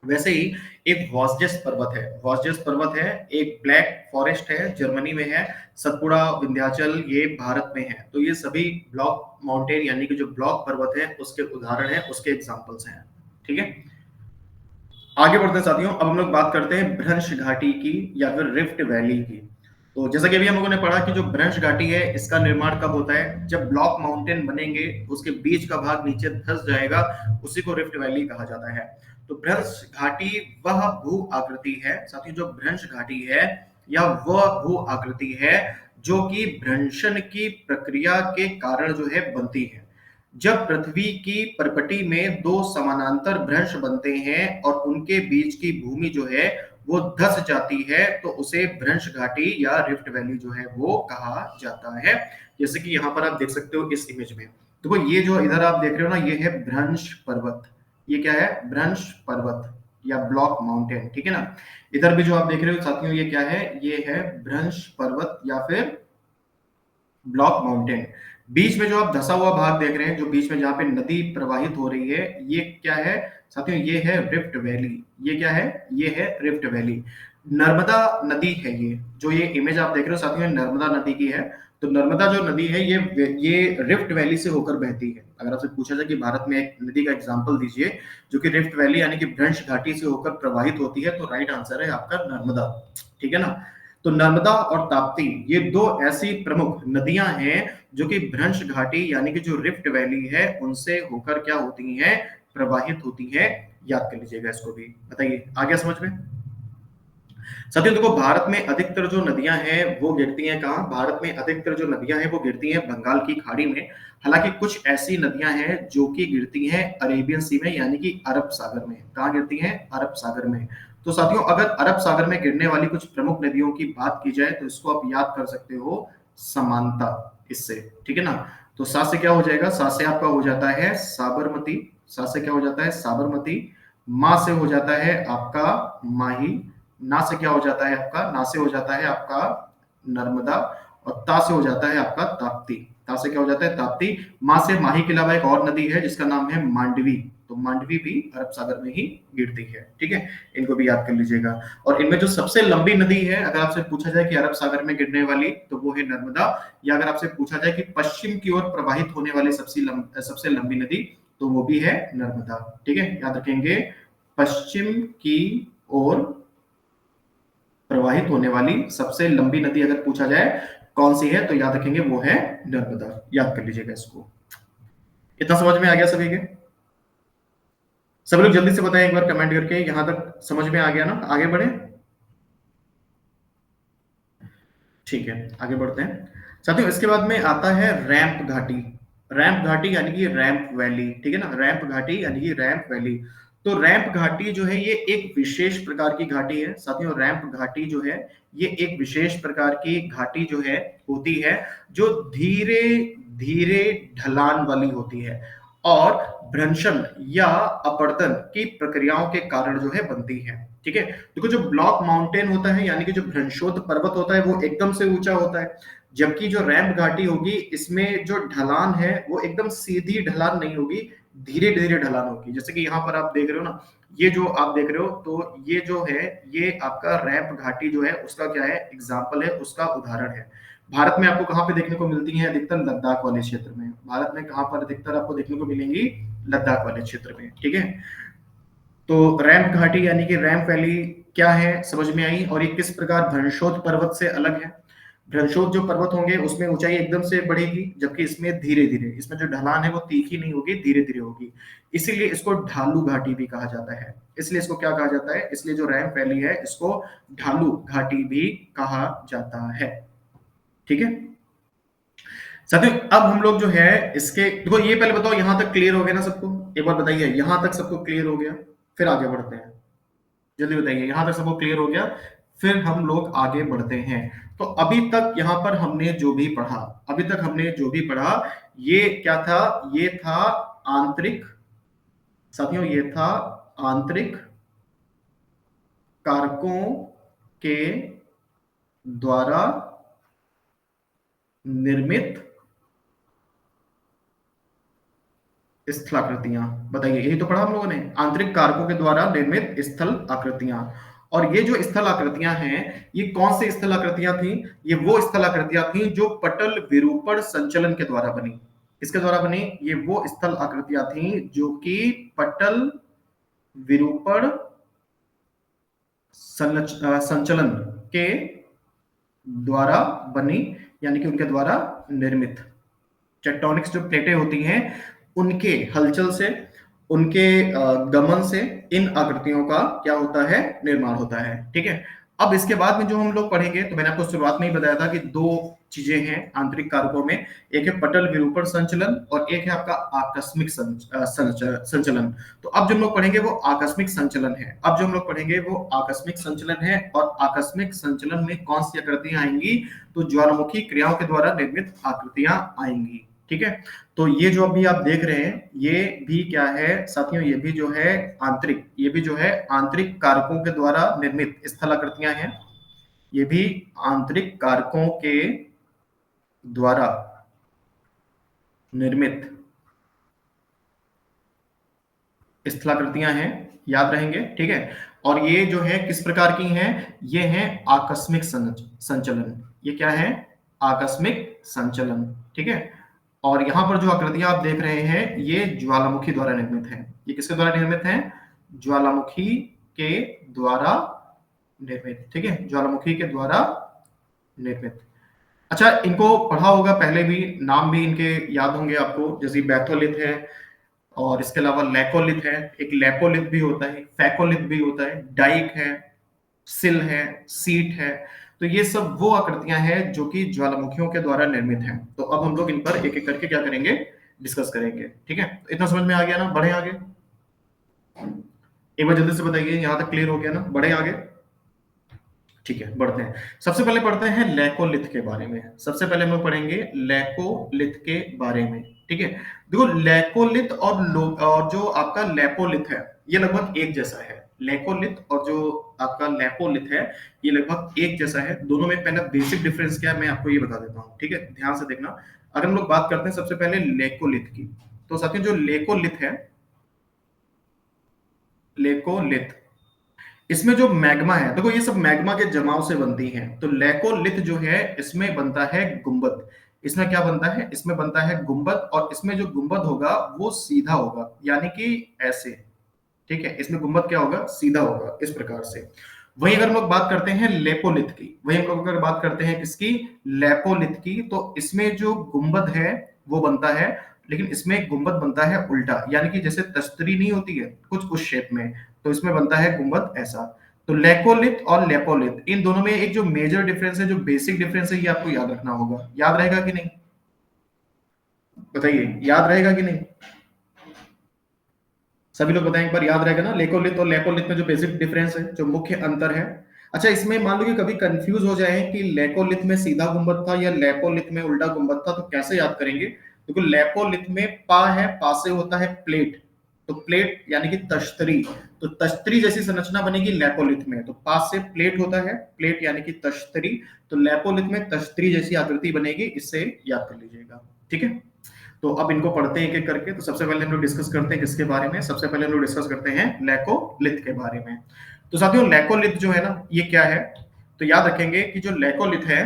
वैसे ही एक वॉस्जेस पर्वत है, वॉस्जेस पर्वत है, एक ब्लैक फॉरेस्ट है, जर्मनी में है, सतपुड़ा, विंध्याचल, ये भारत में है। तो ये सभी ब्लॉक माउंटेन यानी कि जो ब्लॉक पर्वत है उसके उदाहरण है, उसके एग्जांपल्स हैं, ठीक है? आगे बढ़ते हैं साथियों, अब हम लोग बात करते हैं भ्रंश घाटी की या फिर रिफ्ट वैली की। तो जैसा कि अभी हम लोगों ने पढ़ा कि जो भ्रंश घाटी है इसका निर्माण कब होता है? जब ब्लॉक माउंटेन बनेंगे, उसके बीच का भाग नीचे धंस जाएगा, उसी को रिफ्ट वैली कहा जाता है। तो भ्रंश घाटी वह भू आकृति है साथियों, जो भ्रंश घाटी है या वह भू आकृति है जो कि भ्रंशन की प्रक्रिया के कारण जो है बनती है। जब पृथ्वी की परपटी में दो समानांतर भ्रंश बनते हैं और उनके बीच की भूमि जो है वो धंस जाती है, तो उसे भ्रंश घाटी या रिफ्ट वैली जो है वो कहा जाता है। जैसे कि यहाँ पर आप देख सकते हो इस इमेज में, देखो ये जो इधर आप देख रहे हो ना, ये है भ्रंश पर्वत। ये क्या है? भ्रंश पर्वत या ब्लॉक माउंटेन, ठीक है ना? इधर भी जो आप देख रहे हो साथियों, ये क्या है? ये है भ्रंश पर्वत या फिर ब्लॉक माउंटेन। बीच में जो आप धसा हुआ भाग देख रहे हैं, जो बीच में जहां पे नदी प्रवाहित हो रही है, ये क्या है साथियों? ये है रिफ्ट वैली। ये क्या है? ये है रिफ्ट वैली। नर्मदा नदी है ये, जो ये इमेज आप देख रहे हो साथियों, नर्मदा नदी की है। तो नर्मदा जो नदी है ये रिफ्ट वैली से होकर बहती है। अगर आपसे पूछा जाए कि भारत में एक नदी का एग्जांपल दीजिए जो कि रिफ्ट वैली यानी कि भ्रंश घाटी से होकर प्रवाहित होती है, तो राइट आंसर है आपका नर्मदा, ठीक है ना? तो नर्मदा और ताप्ती ये दो ऐसी प्रमुख नदियां हैं जो कि भ्रंश घाटी यानी कि जो रिफ्ट वैली है उनसे होकर क्या होती हैं? प्रवाहित होती हैं। याद कर लीजिएगा इसको भी। बताइए, आ गया समझ में? साथियों देखो, भारत में अधिकतर जो नदियां हैं वो गिरती हैं कहाँ? भारत में अधिकतर जो नदियां हैं वो गिरती हैं बंगाल की खाड़ी में। हालांकि कुछ ऐसी नदियां हैं जो कि गिरती हैं अरेबियन सी में यानी कि अरब सागर में। कहाँ गिरती हैं? अरब सागर में। तो साथियों, अगर अरब सागर में गिरने वाली कुछ प्रमुख नदियों की बात की जाए तो इसको आप याद कर सकते हो समानता इससे, ठीक है ना? तो सा से क्या हो जाएगा? सा से आपका हो जाता है साबरमती। सा से क्या हो जाता है? साबरमती। माँ से हो जाता है आपका माही। ना से क्या हो जाता है आपका? ना से हो जाता है आपका नर्मदा। और ता से हो जाता है आपका ताप्ती। ता से क्या हो जाता है? ताप्ती। माँ से माही के अलावा एक और नदी है जिसका नाम है मांडवी। तो मांडवी भी अरब सागर में ही गिरती है, ठीक है? इनको भी याद कर लीजिएगा। और इनमें जो सबसे लंबी नदी है, अगर आपसे पूछा जाए कि अरब सागर में गिरने वाली, तो वो है नर्मदा। या अगर आपसे पूछा जाए कि पश्चिम की ओर प्रवाहित होने वाली सबसे लंबी नदी, तो वो भी है नर्मदा, ठीक है? याद रखेंगे, पश्चिम की ओर प्रवाहित होने वाली सबसे लंबी नदी अगर पूछा जाए कौन सी है, तो याद रखेंगे वो है नर्मदा। याद कर लीजिएगा इसको। इतना समझ में आ गया सभी के? सभी लोग जल्दी से बताएं एक बार कमेंट करके, यहां तक समझ में आ गया ना? आगे बढ़े, ठीक है, आगे बढ़ते हैं साथियों। इसके बाद में आता है रैंप घाटी। रैंप घाटी यानी कि रैंप वैली, ठीक है ना? रैंप घाटी यानी कि रैंप वैली। तो रैंप घाटी जो है ये एक विशेष प्रकार की घाटी है साथियों। रैंप घाटी जो है ये एक विशेष प्रकार की घाटी जो है होती है, जो धीरे धीरे ढलान वाली होती है और भ्रंशन या अपरदन की प्रक्रियाओं के कारण जो है बनती है, ठीक है? देखो, जो ब्लॉक माउंटेन होता है यानी कि जो भ्रंशोत्त पर्वत होता है वो एकदम से ऊंचा होता है, जबकि जो रैंप घाटी होगी इसमें जो ढलान है वो एकदम सीधी ढलान नहीं होगी, धीरे धीरे ढलान होगी। जैसे कि यहाँ पर आप देख रहे हो ना, ये जो आप देख रहे हो, तो ये जो है ये आपका रैंप घाटी जो है उसका क्या है? एग्जाम्पल है, उसका उदाहरण है। भारत में आपको कहाँ पे देखने को मिलती है अधिकतर? लद्दाख वाले क्षेत्र में। भारत में कहाँ पर अधिकतर आपको देखने को मिलेंगी? लद्दाख वाले क्षेत्र में, ठीक है? तो रैंप घाटी यानी कि रैंप वैली क्या है, समझ में आई? और ये किस प्रकार भ्रंशोत्त पर्वत से अलग है? भ्रंशोत जो पर्वत होंगे उसमें ऊंचाई एकदम से बढ़ेगी, जबकि इसमें धीरे धीरे, इसमें जो ढलान है वो तीखी नहीं होगी, धीरे धीरे होगी। इसीलिए इसको ढालू घाटी भी कहा जाता है। इसलिए इसको क्या कहा जाता है, इसलिए जो रैंप वैली है इसको ढालू घाटी भी कहा जाता है। ठीक है साथियों, अब हम लोग जो है इसके, देखो ये पहले बताओ यहां तक क्लियर हो गया ना सबको? एक बार बताइए यहां तक सबको क्लियर हो गया? फिर आगे बढ़ते हैं, जल्दी बताइए यहां तक सबको क्लियर हो गया? फिर हम लोग आगे बढ़ते हैं। तो अभी तक यहां पर हमने जो भी पढ़ा, अभी तक हमने जो भी पढ़ा, ये क्या था? ये था आंतरिक, साथियों ये था आंतरिक कारकों के द्वारा निर्मित स्थलाकृतियां। बताइए यही तो पढ़ा हम लोगों ने, आंतरिक कारकों के द्वारा निर्मित स्थल आकृतियां। और ये जो स्थल आकृतियां हैं, ये कौन सी स्थल आकृतियां थी? ये वो स्थल आकृतियां थी जो पटल विरूपण संचलन के द्वारा बनी। इसके द्वारा बनी, ये वो स्थल आकृतियां थी जो कि पटल विरूपण संचलन के द्वारा बनी, यानी कि उनके द्वारा निर्मित। टेक्टोनिक्स जो प्लेटें होती हैं उनके हलचल से, उनके गमन से इन आकृतियों का क्या होता है? निर्माण होता है। ठीक है, अब इसके बाद में जो हम लोग पढ़ेंगे, तो मैंने आपको शुरुआत में ही बताया था कि दो चीजें हैं आंतरिक कारकों में, एक है पटल विरूपण संचलन और एक है आपका आकस्मिक संचलन। तो अब जो हम लोग पढ़ेंगे वो आकस्मिक संचलन है। अब जो हम लोग पढ़ेंगे वो आकस्मिक संचलन है, और आकस्मिक संचलन में कौन सी आकृतियां आएंगी? तो ज्वालामुखी क्रियाओं के द्वारा निर्मित आकृतियां आएंगी। ठीक है, तो ये जो अभी आप देख रहे हैं ये भी क्या है साथियों? ये भी जो है आंतरिक, ये भी जो है आंतरिक कारकों के द्वारा निर्मित स्थलाकृतियां हैं। ये भी आंतरिक कारकों के द्वारा निर्मित स्थलाकृतियां हैं, याद रहेंगे। ठीक है, और ये जो है किस प्रकार की हैं? ये हैं आकस्मिक संचलन। ये क्या है? आकस्मिक संचलन। ठीक है, और यहां पर जो आकृतियां आप देख रहे हैं ये ज्वालामुखी द्वारा निर्मित है। ये किसके द्वारा निर्मित है? ज्वालामुखी के द्वारा निर्मित। ठीक है, ज्वालामुखी के द्वारा निर्मित। अच्छा, इनको पढ़ा होगा पहले भी, नाम भी इनके याद होंगे आपको, जैसे बैथोलिथ है, और इसके अलावा लैकोलिथ है, एक लेपोलिथ भी होता है, फैकोलिथ भी होता है, डाइक है, सिल है, सीट है। तो ये सब वो आकृतियां हैं जो कि ज्वालामुखियों के द्वारा निर्मित हैं। तो अब हम लोग इन पर एक एक करके क्या करेंगे? डिस्कस करेंगे। ठीक है, तो इतना समझ में आ गया ना? बढ़े आगे, एक बार जल्दी से बताइए, यहां तक क्लियर हो गया ना? बढ़े आगे, ठीक है बढ़ते हैं। सबसे पहले पढ़ते हैं लैकोलिथ के बारे में। सबसे पहले हम लोग पढ़ेंगे लैकोलिथ के बारे में। ठीक है, देखो लैकोलिथ और जो आपका लेपोलिथ है ये लगभग एक जैसा है। लैकोलिथ और जो आपका लेपोलिथ है ये लगभग एक जैसा है। दोनों में पहले बेसिक डिफरेंस क्या है मैं आपको ये बता देता हूँ। ठीक है, ध्यान से देखना। अगर हम लोग बात करते हैं सबसे पहले लैकोलिथ की, तो साथियों जो लैकोलिथ है, लेकोलिथ, इसमें जो मैग्मा है, देखो ये सब मैग्मा के जमाव से बनती हैं। तो लैकोलिथ जो है इसमें बनता है गुंबद। इसमें क्या बनता है? इसमें बनता है गुंबद, और इसमें जो गुंबद होगा वो सीधा होगा, यानी कि ऐसे। ठीक है, इसमें गुंबद क्या होगा? सीधा होगा, इस प्रकार से। वहीं अगर हम लोग बात करते हैं लेपोलिथ की, वहीं हम लोग अगर बात करते हैं किसकी? लेपोलिथ की, तो इसमें जो गुंबद है वो बनता है, लेकिन इसमें गुंबद बनता है उल्टा, यानी कि जैसे तश्तरी नहीं होती है कुछ उस शेप में, तो इसमें बनता है गुंबद ऐसा। तो लैकोलिथ और लेपोलिथ, इन दोनों में एक जो मेजर डिफरेंस है, जो बेसिक डिफरेंस है, ये आपको याद रखना होगा। याद रहेगा कि नहीं? बताइए, याद रहेगा कि नहीं? सभी लोग बताएं एक बार, याद रहेगा ना? लेकोलिथ और लेपोलिथ में जो बेसिक डिफरेंस है, जो मुख्य अंतर है। अच्छा, इसमें मान लो कि कभी कंफ्यूज हो जाए कि लेकोलिथ में सीधा गुंबद था या लेपोलिथ में उल्टा गुंबद था, तो कैसे याद करेंगे? क्योंकि लेपोलिथ में पा है, पा से होता है प्लेट, तो प्लेट यानी कि तश्तरी, तो तश्तरी जैसी संरचना बनेगी लेपोलिथ में। तो पा से प्लेट होता है, प्लेट यानी कि तश्तरी, तो लेपोलिथ में तश्तरी जैसी आकृति बनेगी, इससे याद कर लीजिएगा। ठीक है, तो अब इनको पढ़ते हैं एक एक करके। तो सबसे पहले हम लोग डिस्कस करते हैं किसके बारे में? सबसे पहले हम लोग डिस्कस करते हैं लैकोलिथ के बारे में। तो साथियों लैकोलिथ जो है ना, ये क्या है? तो याद रखेंगे कि जो लैकोलिथ है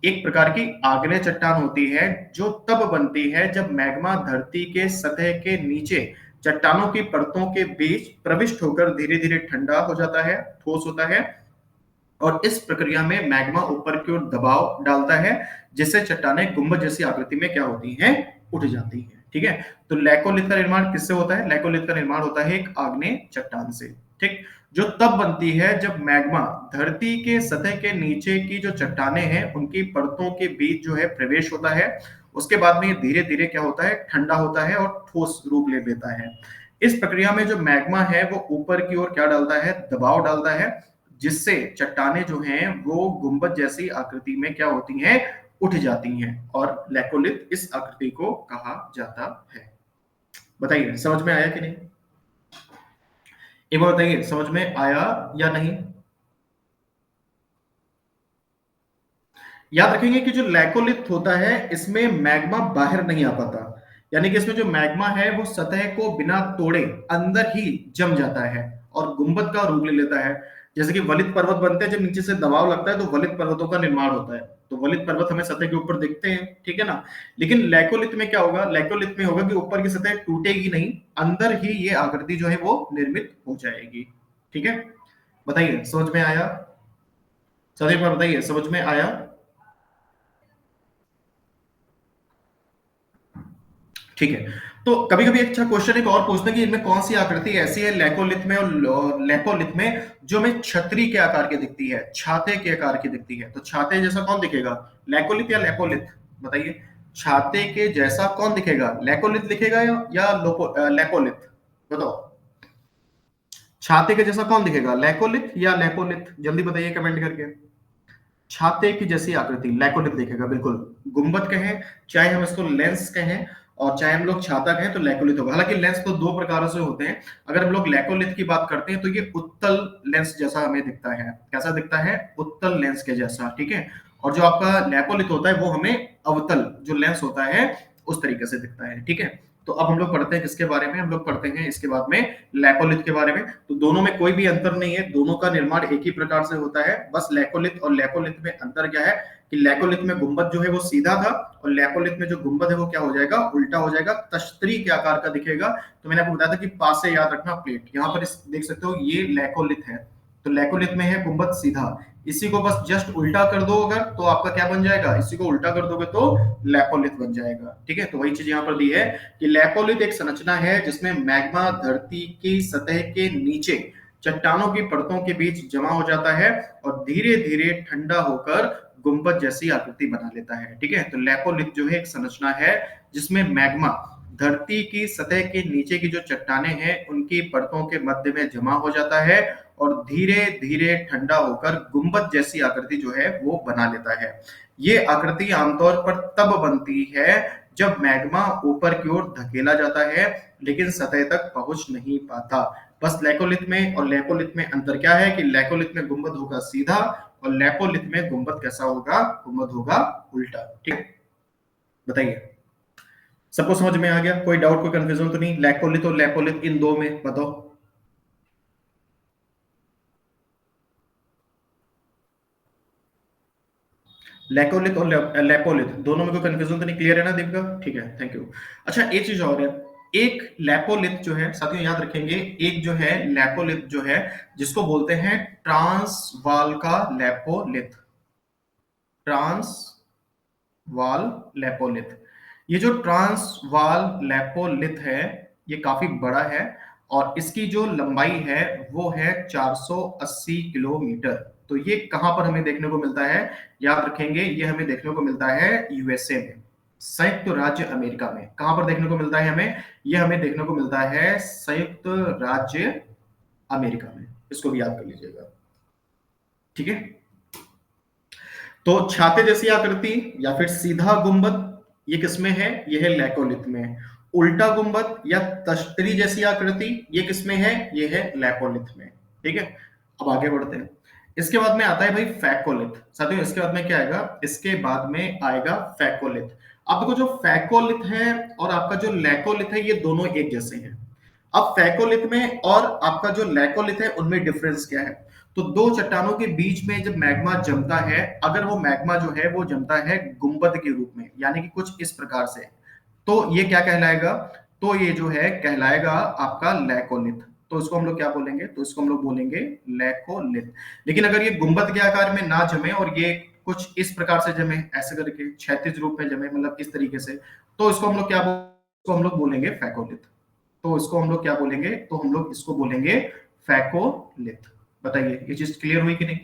एक प्रकार की आग्नेय चट्टान होती है, जो तब बनती है जब मैग्मा धरती के सतह के नीचे चट्टानों की परतों के बीच प्रविष्ट होकर धीरे धीरे ठंडा हो जाता है, ठोस होता है, और इस प्रक्रिया में मैग्मा ऊपर की ओर दबाव डालता है, जिससे चट्टानें गुंबद जैसी आकृति में क्या होती हैं, उठ जाती हैं। ठीक है, तो लैकोलिथ का निर्माण किससे होता है? लैकोलिथ का निर्माण होता है एक आग्नेय चट्टान से। ठीक, जो तब बनती है जब मैग्मा धरती के सतह के नीचे की जो चट्टानें हैं उनकी परतों के बीच जो है प्रवेश होता है। उसके बाद में ये धीरे धीरे क्या होता है, ठंडा होता है और ठोस रूप ले लेता है। इस प्रक्रिया में जो मैग्मा है वो ऊपर की ओर क्या डालता है, दबाव डालता है, जिससे चट्टानें जो हैं वो गुंबद जैसी आकृति में क्या होती हैं, उठ जाती हैं, और लैकोलिथ इस आकृति को कहा जाता है। बताइए समझ में आया कि नहीं? एक बार बताइए समझ में आया या नहीं? याद रखेंगे कि जो लैकोलिथ होता है इसमें मैग्मा बाहर नहीं आ पाता, यानी कि इसमें जो मैग्मा है वो सतह को बिना तोड़े अंदर ही जम जाता है और गुंबद का रूप ले लेता है। जैसे कि वलित पर्वत बनते हैं, जब नीचे से दबाव लगता है तो वलित पर्वतों का निर्माण होता है, तो वलित पर्वत हमें सतह के ऊपर दिखते हैं, ठीक है ना। लेकिन लैकोलिथ में क्या होगा, लैकोलिथ में होगा कि ऊपर की सतह टूटेगी नहीं, अंदर ही ये आकृति जो है वो निर्मित हो जाएगी। ठीक है, बताइए समझ में आया? सर एक बार बताइए समझ में आया? ठीक है, तो कभी कभी अच्छा क्वेश्चन एक और पूछते हैं कि इनमें कौन सी आकृति ऐसी है लैकोलिथ में और लैपोलिथ में जो हमें छतरी के आकार की दिखती है, छाते के आकार की दिखती है। तो छाते जैसा कौन दिखेगा, लैकोलिथ या लैपोलिथ? बताइए, छाते के जैसा कौन दिखेगा, लैकोलिथ दिखेगा या लैपोलिथ? बताओ, छाते के जैसा कौन दिखेगा, लैकोलिथ या लैपोलिथ? जल्दी बताइए कमेंट करके। छाते की जैसी आकृति लैकोलिथ देखेगा, बिल्कुल। गुंबद कहें, चाहे हम इसको लेंस कहें, और चाहे हम लोग छाता कहें, तो लैकोलिथ होगा। हालांकि लेंस तो दो प्रकारों से होते हैं। अगर हम लोग लैकोलिथ की बात करते हैं तो ये उत्तल लेंस जैसा हमें दिखता है। कैसा दिखता है, उत्तल लेंस के जैसा, ठीक है। और जो आपका लैकोलिथ होता है वो हमें अवतल जो लेंस होता है उस तरीके से दिखता है, ठीक है। तो अब हम लोग पढ़ते हैं किसके बारे में, हम लोग पढ़ते हैं इसके बाद में लैकोलिथ के बारे में। तो दोनों में कोई भी अंतर नहीं है, दोनों का निर्माण एक ही प्रकार से होता है। बस लैकोलिथ और लैपोलिथ में अंतर क्या है कि लैकोलिथ में गुंबद जो है वो सीधा था, और लैपोलिथ में जो गुंबद है वो क्या हो जाएगा, उल्टा हो जाएगा, तश्तरी के आकार का दिखेगा। तो मैंने आपको बताया था कि पास से याद रखना प्लेट, यहाँ पर देख सकते हो ये लैकोलिथ है। तो लैकोलिथ में है गुंबद सीधा, इसी को बस जस्ट उल्टा कर दो अगर, तो आपका क्या बन जाएगा, इसी को उल्टा कर दोगे तो लैपोलिथ बन जाएगा, ठीक है। तो वही चीज यहाँ पर दी है कि लैपोलिथ एक संरचना है जिसमें मैग्मा धरती की सतह के नीचे चट्टानों की परतों के बीच जमा हो जाता है और धीरे धीरे ठंडा होकर गुंबद जैसी आकृति बना लेता है, ठीक है। तो लैपोलिथ जो है एक संरचना है जिसमें मैग्मा धरती की सतह के नीचे की जो चट्टानें हैं उनकी परतों के मध्य में जमा हो जाता है और धीरे धीरे ठंडा होकर गुंबद जैसी आकृति जो है वो बना लेता है। ये आकृति आमतौर पर तब बनती है जब मैग्मा ऊपर की ओर धकेला जाता है लेकिन सतह तक पहुंच नहीं पाता। बस लैकोलिथ में और लैपोलिथ में अंतर क्या है कि लैकोलिथ में गुंबद होगा सीधा और लैपोलिथ में गुंबद कैसा होगा, गुंबद होगा उल्टा, ठीक है। बताइए सबको समझ में आ गया, कोई डाउट कोई कंफ्यूजन तो नहीं, लैकोलिथ और लैपोलिथ इन दो में बताओ। लैकोलिथ और लैपोलिथ दोनों में कोई कंफ्यूजन तो नहीं, क्लियर है ना दीपिका? ठीक है, थैंक यू। अच्छा एक चीज और है, एक लैपोलिथ जो है साथियों याद रखेंगे, एक जो है लैपोलिथ जो है जिसको बोलते हैं ट्रांसवाल का लैपोलिथ, ट्रांसवाल लैपोलिथ। ये जो ट्रांसवाल लैपोलिथ है ये काफी बड़ा है और इसकी जो लंबाई है वो है 480 किलोमीटर। तो ये कहां पर हमें देखने को मिलता है, याद रखेंगे ये हमें देखने को मिलता है यूएसए में, संयुक्त राज्य अमेरिका में। कहां पर देखने को मिलता है हमें, ये हमें देखने को मिलता है संयुक्त राज्य अमेरिका में, इसको भी याद कर लीजिएगा, ठीक है। तो छाते जैसी आकृति या फिर सीधा गुंबद ये किसमें है, ये है लैकोलिथ में। उल्टा गुंबद या तश्तरी जैसी आकृति ये किसमें है, ये है लैपोलिथ में, ठीक है। अब आगे बढ़ते हैं, इसके बाद में आता है भाई फैकोलिथ। साथियों इसके बाद में क्या आएगा, इसके बाद में आएगा फैकोलिथ। अब देखो जो फैकोलिथ है और आपका जो लैकोलिथ है ये दोनों एक जैसे हैं। अब फैकोलिथ में और आपका जो लैकोलिथ है उनमें डिफरेंस क्या है, तो दो चट्टानों के बीच में जब मैग्मा जमता है, अगर वो मैग्मा जो है वो जमता है गुंबद के रूप में, यानी कि कुछ इस प्रकार से, तो ये क्या कहलाएगा, तो ये जो है कहलाएगा आपका लैकोलिथ, तो इसको हम लोग क्या बोलेंगे, तो इसको हम लोग बोलेंगे लैकोलिथ। लेकिन अगर ये गुंबद के आकार में ना जमे और ये कुछ इस प्रकार से जमे, ऐसे करके क्षैतिज रूप में जमे, मतलब इस तरीके से, तो इसको हम लोग क्या इसको हम लोग बोलेंगे फैकोलिथ। तो इसको हम लोग क्या बोलेंगे, तो हम लोग इसको बोलेंगे फैकोलिथ। बताइए ये चीज क्लियर हुई कि नहीं?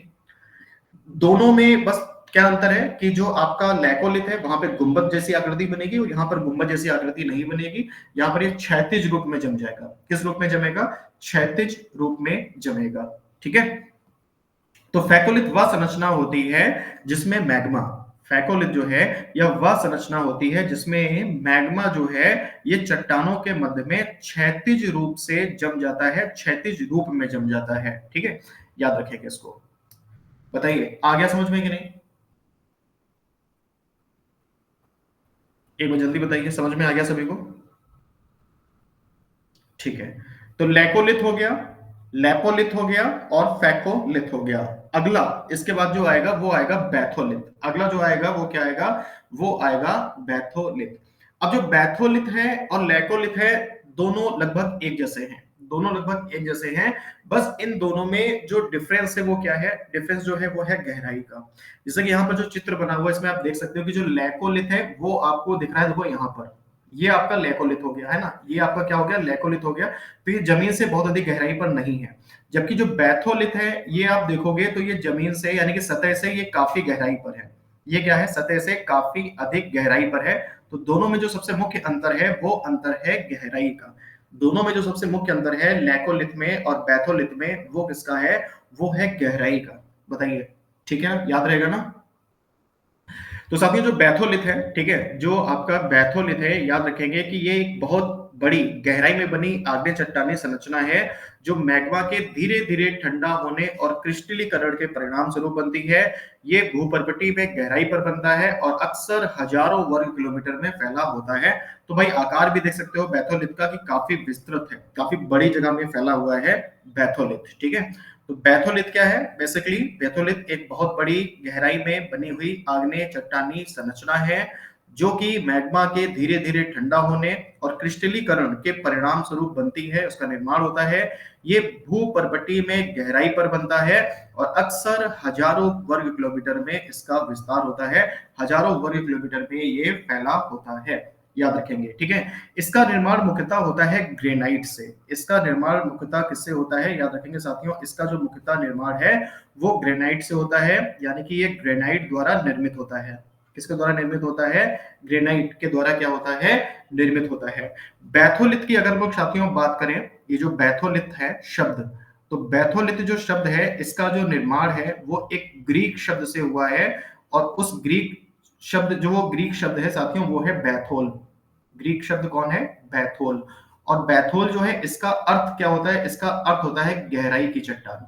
दोनों में बस क्या अंतर है कि जो आपका लैकोलिथ है वहां पे गुंबद जैसी आकृति बनेगी और यहाँ पर गुंबद जैसी आकृति नहीं बनेगी। यहाँ पर ये क्षैतिज रूप में जम जाएगा। किस रूप में जमेगा? क्षैतिज रूप में जमेगा। ठीक है, तो फैकोलिथ वह संरचना होती है जिसमें मैग्मा, फैकोलिथ जो है यह वह संरचना होती है जिसमें मैग्मा जो है ये चट्टानों के मध्य में क्षैतिज रूप से जम जाता है, क्षैतिज रूप में जम जाता है। ठीक है, याद रखिएगा इसको। बताइए आ गया समझ में कि नहीं? एक बार जल्दी बताइए, समझ में आ गया सभी को? ठीक है, तो लैकोलिथ हो गया, लैपोलिथ हो गया और फैकोलिथ हो गया। अगला इसके बाद जो आएगा वो आएगा बैथोलिथ। अगला जो आएगा वो क्या आएगा? वो आएगा बैथोलिथ। अब जो बैथोलिथ है और लैकोलिथ है दोनों लगभग एक जैसे हैं, दोनों लगभग एक जैसे हैं। बस इन दोनों में जो डिफरेंस है वो क्या है? डिफरेंस जो है वो है गहराई का। जैसे कि यहाँ पर जो चित्र बना हुआ है इसमें आप देख सकते हो कि जो लैकोलिथ है वो आपको दिख रहा है, देखो यहाँ पर ये आपका लैकोलिथ हो गया है ना, ये आपका क्या हो गया? लैकोलिथ हो गया। तो ये जमीन से बहुत अधिक गहराई पर नहीं है। जबकि जो बैथोलिथ है ये आप देखोगे तो ये जमीन से यानी कि सतह से ये काफी गहराई पर है। ये क्या है? सतह से काफी अधिक गहराई पर है। तो दोनों में जो सबसे मुख्य अंतर है वो अंतर है गहराई का। दोनों में जो सबसे मुख्य अंतर है लैकोलिथ में और बैथोलिथ में वो किसका है? वो है गहराई का। बताइए, ठीक है, याद रहेगा ना? तो साथियों जो बैथोलिथ है, ठीक है, जो आपका बैथोलिथ है याद रखेंगे कि ये एक बहुत बड़ी गहराई में बनी आग्नेय चट्टानी संरचना है जो मैग्मा के धीरे धीरे ठंडा होने और क्रिस्टलीकरण के परिणाम स्वरूप बनती है। ये भूपर्वतीय में गहराई पर बनता है और अक्सर हजारों वर्ग किलोमीटर में फैला होता है। तो भाई आकार भी देख सकते हो बैथोलिथ का कि काफी विस्तृत है, काफी बड़ी जगह में फैला हुआ है बैथोलिथ। ठीक है, तो बैथोलिथ क्या है? बेसिकली बैथोलिथ एक बहुत बड़ी गहराई में बनी हुई आग्नेय चट्टानी संरचना है जो कि मैग्मा के धीरे धीरे ठंडा होने और क्रिस्टलीकरण के परिणाम स्वरूप बनती है, उसका निर्माण होता है। ये भूपर्वतीय में गहराई पर बनता है और अक्सर हजारों वर्ग किलोमीटर में इसका विस्तार होता है, हजारों वर्ग किलोमीटर में ये फैला होता है। याद रखेंगे, ठीक है। इसका निर्माण मुख्यतः होता है ग्रेनाइट से। इसका निर्माण मुख्यतः किससे होता है? याद रखेंगे साथियों, इसका जो मुख्यतः निर्माण है वो ग्रेनाइट से होता है, यानी कि ये ग्रेनाइट द्वारा निर्मित होता है। किसके द्वारा निर्मित होता है? ग्रेनाइट के द्वारा क्या होता है? निर्मित होता है। बैथोलिथ की अगर लोग साथियों बात करें, ये जो बैथोलिथ है शब्द, तो बैथोलिथ जो शब्द है इसका जो निर्माण है वो एक ग्रीक शब्द से हुआ है और उस ग्रीक शब्द जो वो ग्रीक शब्द है साथियों वो है बैथोल। ग्रीक शब्द कौन है? बैथोल। और बैथोल जो है इसका अर्थ क्या होता है? इसका अर्थ होता है गहराई की चट्टान।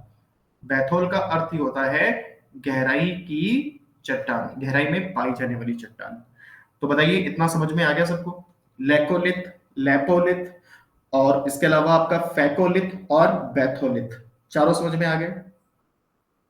बैथोल का अर्थ ही होता है गहराई की चट्टान, गहराई में पाई जाने वाली चट्टान। तो बताइए इतना समझ में आ गया सबको? लैकोलिथ, लैपोलिथ और इसके अलावा आपका फैकोलिथ और बैथोलिथ, चारों समझ में आ गए?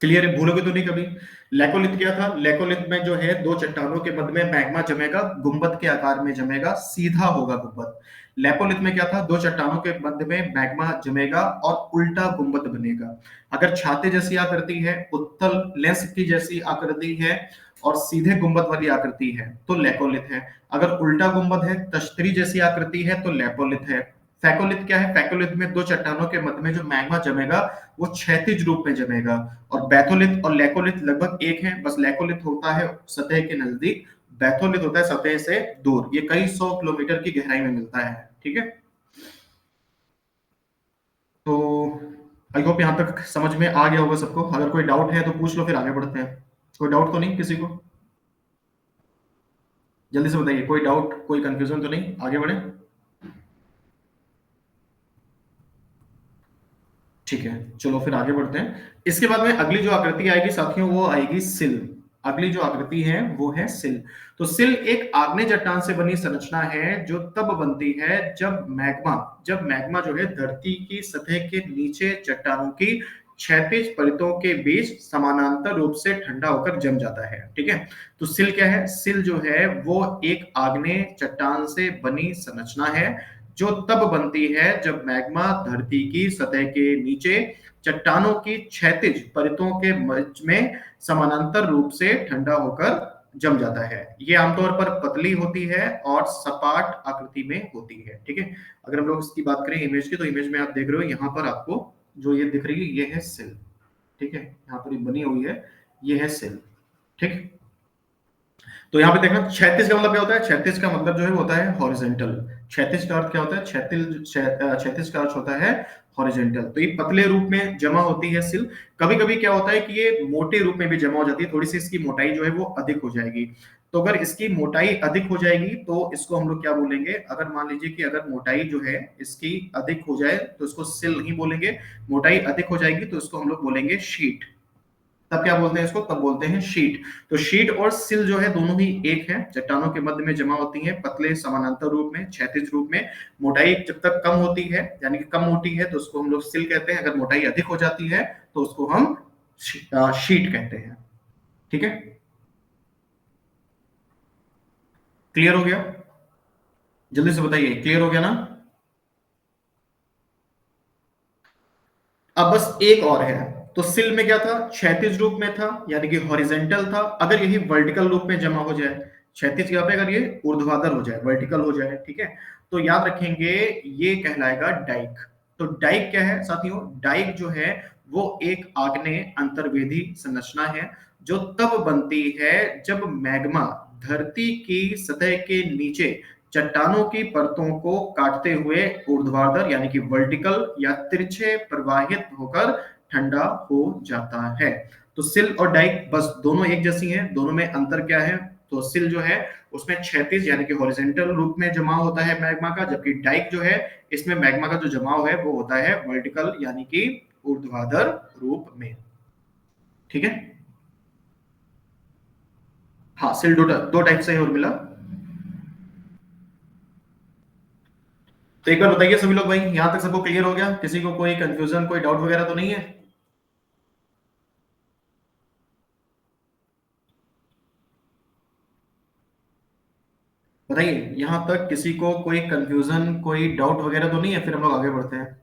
क्लियर है? भूलोगे तो नहीं कभी। लैकोलिथ क्या था? लैकोलिथ में जो है दो चट्टानों के मध्य में मैग्मा जमेगा, गुंबद के आकार में जमेगा, सीधा होगा गुंबद। लैपोलिथ में क्या था? दो चट्टानों के मध्य में मैग्मा जमेगा और उल्टा गुंबद बनेगा। अगर छाते जैसी आकृति है, उत्तल लेंस की जैसी आकृति है और सीधे गुंबद वाली आकृति है तो लैकोलिथ है। अगर उल्टा गुंबद है, तश्तरी जैसी आकृति है तो लैपोलिथ है। फैकोलिथ क्या है? फैकोलिथ में दो चट्टानों के मध्य में जो मैग्मा जमेगा वो क्षैतिज रूप में जमेगा। और बैथोलिथ और लैकोलिथ लगभग एक है, बस लैकोलिथ होता है सतह के नजदीक, बैथोलिथ होता है सतह से दूर। ये कई 100 किलोमीटर की गहराई में मिलता है। ठीक है, तो आई होप यहाँ तक समझ में आ गया होगा सबको। अगर कोई डाउट है तो पूछ लो, फिर आगे बढ़ते हैं। कोई डाउट तो नहीं किसी को? जल्दी से बताइए, कोई डाउट, कोई कंफ्यूजन तो नहीं? आगे बढ़े। ठीक है, चलो फिर आगे बढ़ते हैं। इसके बाद में अगली जो आकृति आएगी साथियों वो आएगी सिल। अगली जो आकृति है वो है सिल। तो सिल एक आग्नेय चट्टान से बनी संरचना है जो तब बनती है जब मैग्मा जो है धरती की सतह के नीचे चट्टानों की क्षैतिज परतों के बीच समानांतर रूप से ठंडा होकर जम जाता है। ठीक है, तो सिल क्या है? सिल जो है वो एक आग्नेय चट्टान से बनी संरचना है जो तब बनती है जब मैग्मा धरती की सतह के नीचे चट्टानों की क्षैतिज परतों के मध्य में समानांतर रूप से ठंडा होकर जम जाता है। ये आमतौर पर पतली होती है और सपाट आकृति में होती है। ठीक है, अगर हम लोग इसकी बात करें इमेज की, तो इमेज में आप देख रहे हो यहाँ पर आपको जो ये दिख रही है ये है सेल। ठीक है, यहाँ पर ये बनी हुई है, ये है सेल। ठीक, तो यहाँ पे देखना, क्षैतिज का मतलब क्या होता है? क्षैतिज का मतलब जो है होता है हॉरिजेंटल। क्षैतिज का अर्थ क्या होता है? क्षैतिज का अर्थ होता है हॉरिजेंटल। तो ये पतले रूप में जमा होती है सिल। कभी कभी क्या होता है कि ये मोटे रूप में भी जमा हो जाती है, थोड़ी सी इसकी मोटाई जो है वो अधिक हो जाएगी। तो अगर इसकी मोटाई अधिक हो जाएगी तो इसको हम लोग क्या बोलेंगे? अगर मान लीजिए कि अगर मोटाई जो है इसकी अधिक हो जाए तो इसको सिल नहीं बोलेंगे, मोटाई अधिक हो जाएगी तो इसको हम लोग बोलेंगे शीट। तब क्या बोलते हैं इसको? तब बोलते हैं शीट। तो शीट और सिल जो है दोनों ही एक है, चट्टानों के मध्य में जमा होती हैं, पतले समानांतर रूप में, क्षैतिज रूप में। मोटाई जब तक कम होती है यानी कि कम मोटी है तो उसको हम लोग सिल कहते हैं, अगर मोटाई अधिक हो जाती है तो उसको हम शीट कहते हैं। ठीक है, क्लियर हो गया? जल्दी से बताइए, क्लियर हो गया ना? अब बस एक और है। तो सिल में क्या था? क्षैतिज रूप में था यानी कि हॉरिजेंटल था। अगर यही वर्टिकल रूप में जमा हो जाए, क्षैतिज यहाँ पे अगर ये ऊर्ध्वाधर हो जाए, वर्टिकल हो जाए, ठीक है, तो याद रखेंगे ये कहलाएगा डाइक। तो डाइक क्या है साथियों? डाइक जो है वो एक आग्नेय अंतर्वेदी संरचना है जो तब बनती है जब मैग्मा धरती की सतह के नीचे चट्टानों की परतों को काटते हुए ऊर्ध्वाधर यानी कि वर्टिकल या तिरछे प्रवाहित होकर ठंडा हो जाता है। तो सिल और डाइक बस दोनों एक जैसी हैं, दोनों में अंतर क्या है? तो सिल जो है उसमें क्षैतिज यानी कि हॉरिजॉन्टल रूप में जमाव होता है मैग्मा का, जबकि डाइक जो है इसमें मैग्मा का जो जमाव है वो होता है वर्टिकल यानी कि ऊर्ध्वाधर रूप में। ठीक है, हाँ, सिल दो टाइप से है और मिला। तो एक बार बताइए सभी लोग भाई, यहां तक सबको क्लियर हो गया? किसी को कोई कंफ्यूजन, कोई डाउट वगैरह तो नहीं है? बताइए, यहां तक किसी को कोई कंफ्यूजन, कोई डाउट वगैरह तो नहीं है? फिर हम लोग आगे बढ़ते हैं।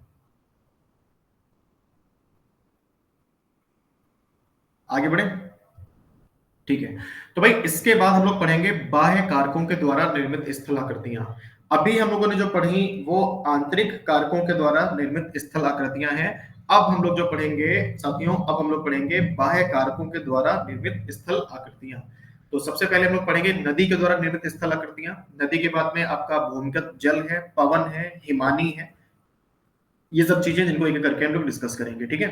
आगे बढ़े, ठीक है। तो भाई इसके बाद हम लोग पढ़ेंगे बाह्य कारकों के द्वारा निर्मित स्थलाकृतियां। अभी हम लोगों ने जो पढ़ी वो आंतरिक कारकों के द्वारा निर्मित स्थलाकृतियां हैं। अब हम लोग जो पढ़ेंगे साथियों, अब हम लोग पढ़ेंगे बाह्य कारकों के द्वारा निर्मित स्थल आकृतियां। तो सबसे पहले हम लोग पढ़ेंगे नदी के द्वारा निर्मित स्थल आकृतियां। नदी के बाद में आपका भूमिगत जल है, पवन है, हिमानी है, ये सब चीजें जिनको एक एक करके हम लोग डिस्कस करेंगे। ठीक है,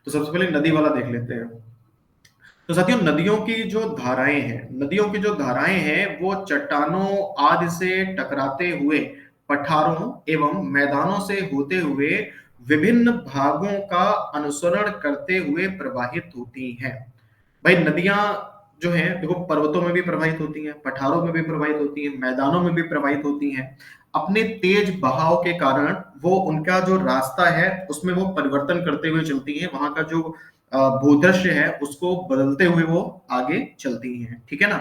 तो सबसे पहले नदी वाला देख लेते हैं। तो साथियों, नदियों की जो धाराएं हैं, नदियों की जो धाराएं हैं वो चट्टानों आदि से टकराते हुए पठारों एवं मैदानों से होते हुए विभिन्न भागों का अनुसरण करते हुए प्रवाहित होती हैं। भाई नदियां जो हैं देखो, पर्वतों में भी प्रवाहित होती हैं, पठारों में भी प्रवाहित होती हैं, मैदानों में भी प्रवाहित होती हैं। अपने तेज बहाव के कारण वो उनका जो रास्ता है उसमें वो परिवर्तन करते हुए चलती हैं, वहां का जो भूदृश्य है उसको बदलते हुए वो आगे चलती हैं। ठीक है ना?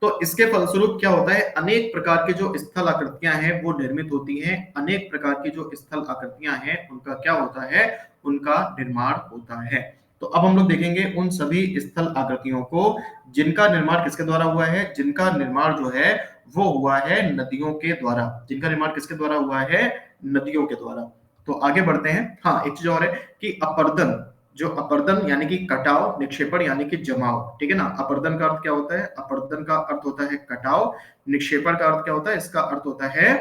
तो इसके फलस्वरूप क्या होता है? अनेक प्रकार के जो स्थल आकृतियां हैं वो निर्मित होती हैं। अनेक प्रकार की जो स्थल आकृतियां हैं उनका क्या होता है? उनका निर्माण होता है। तो अब हम लोग देखेंगे उन सभी स्थल आकृतियों को जिनका निर्माण किसके द्वारा हुआ है? जिनका निर्माण जो है वो हुआ है नदियों के द्वारा। जिनका निर्माण किसके द्वारा हुआ है? नदियों के द्वारा। तो आगे बढ़ते हैं। हाँ, एक चीज और है कि अपर्दन, जो अपर्दन यानी कि कटाव, निक्षेपण यानी कि जमाव। ठीक है ना? अपर्दन का अर्थ क्या होता है? अपर्दन का अर्थ होता है कटाव। निक्षेपण का अर्थ क्या होता है? इसका अर्थ होता है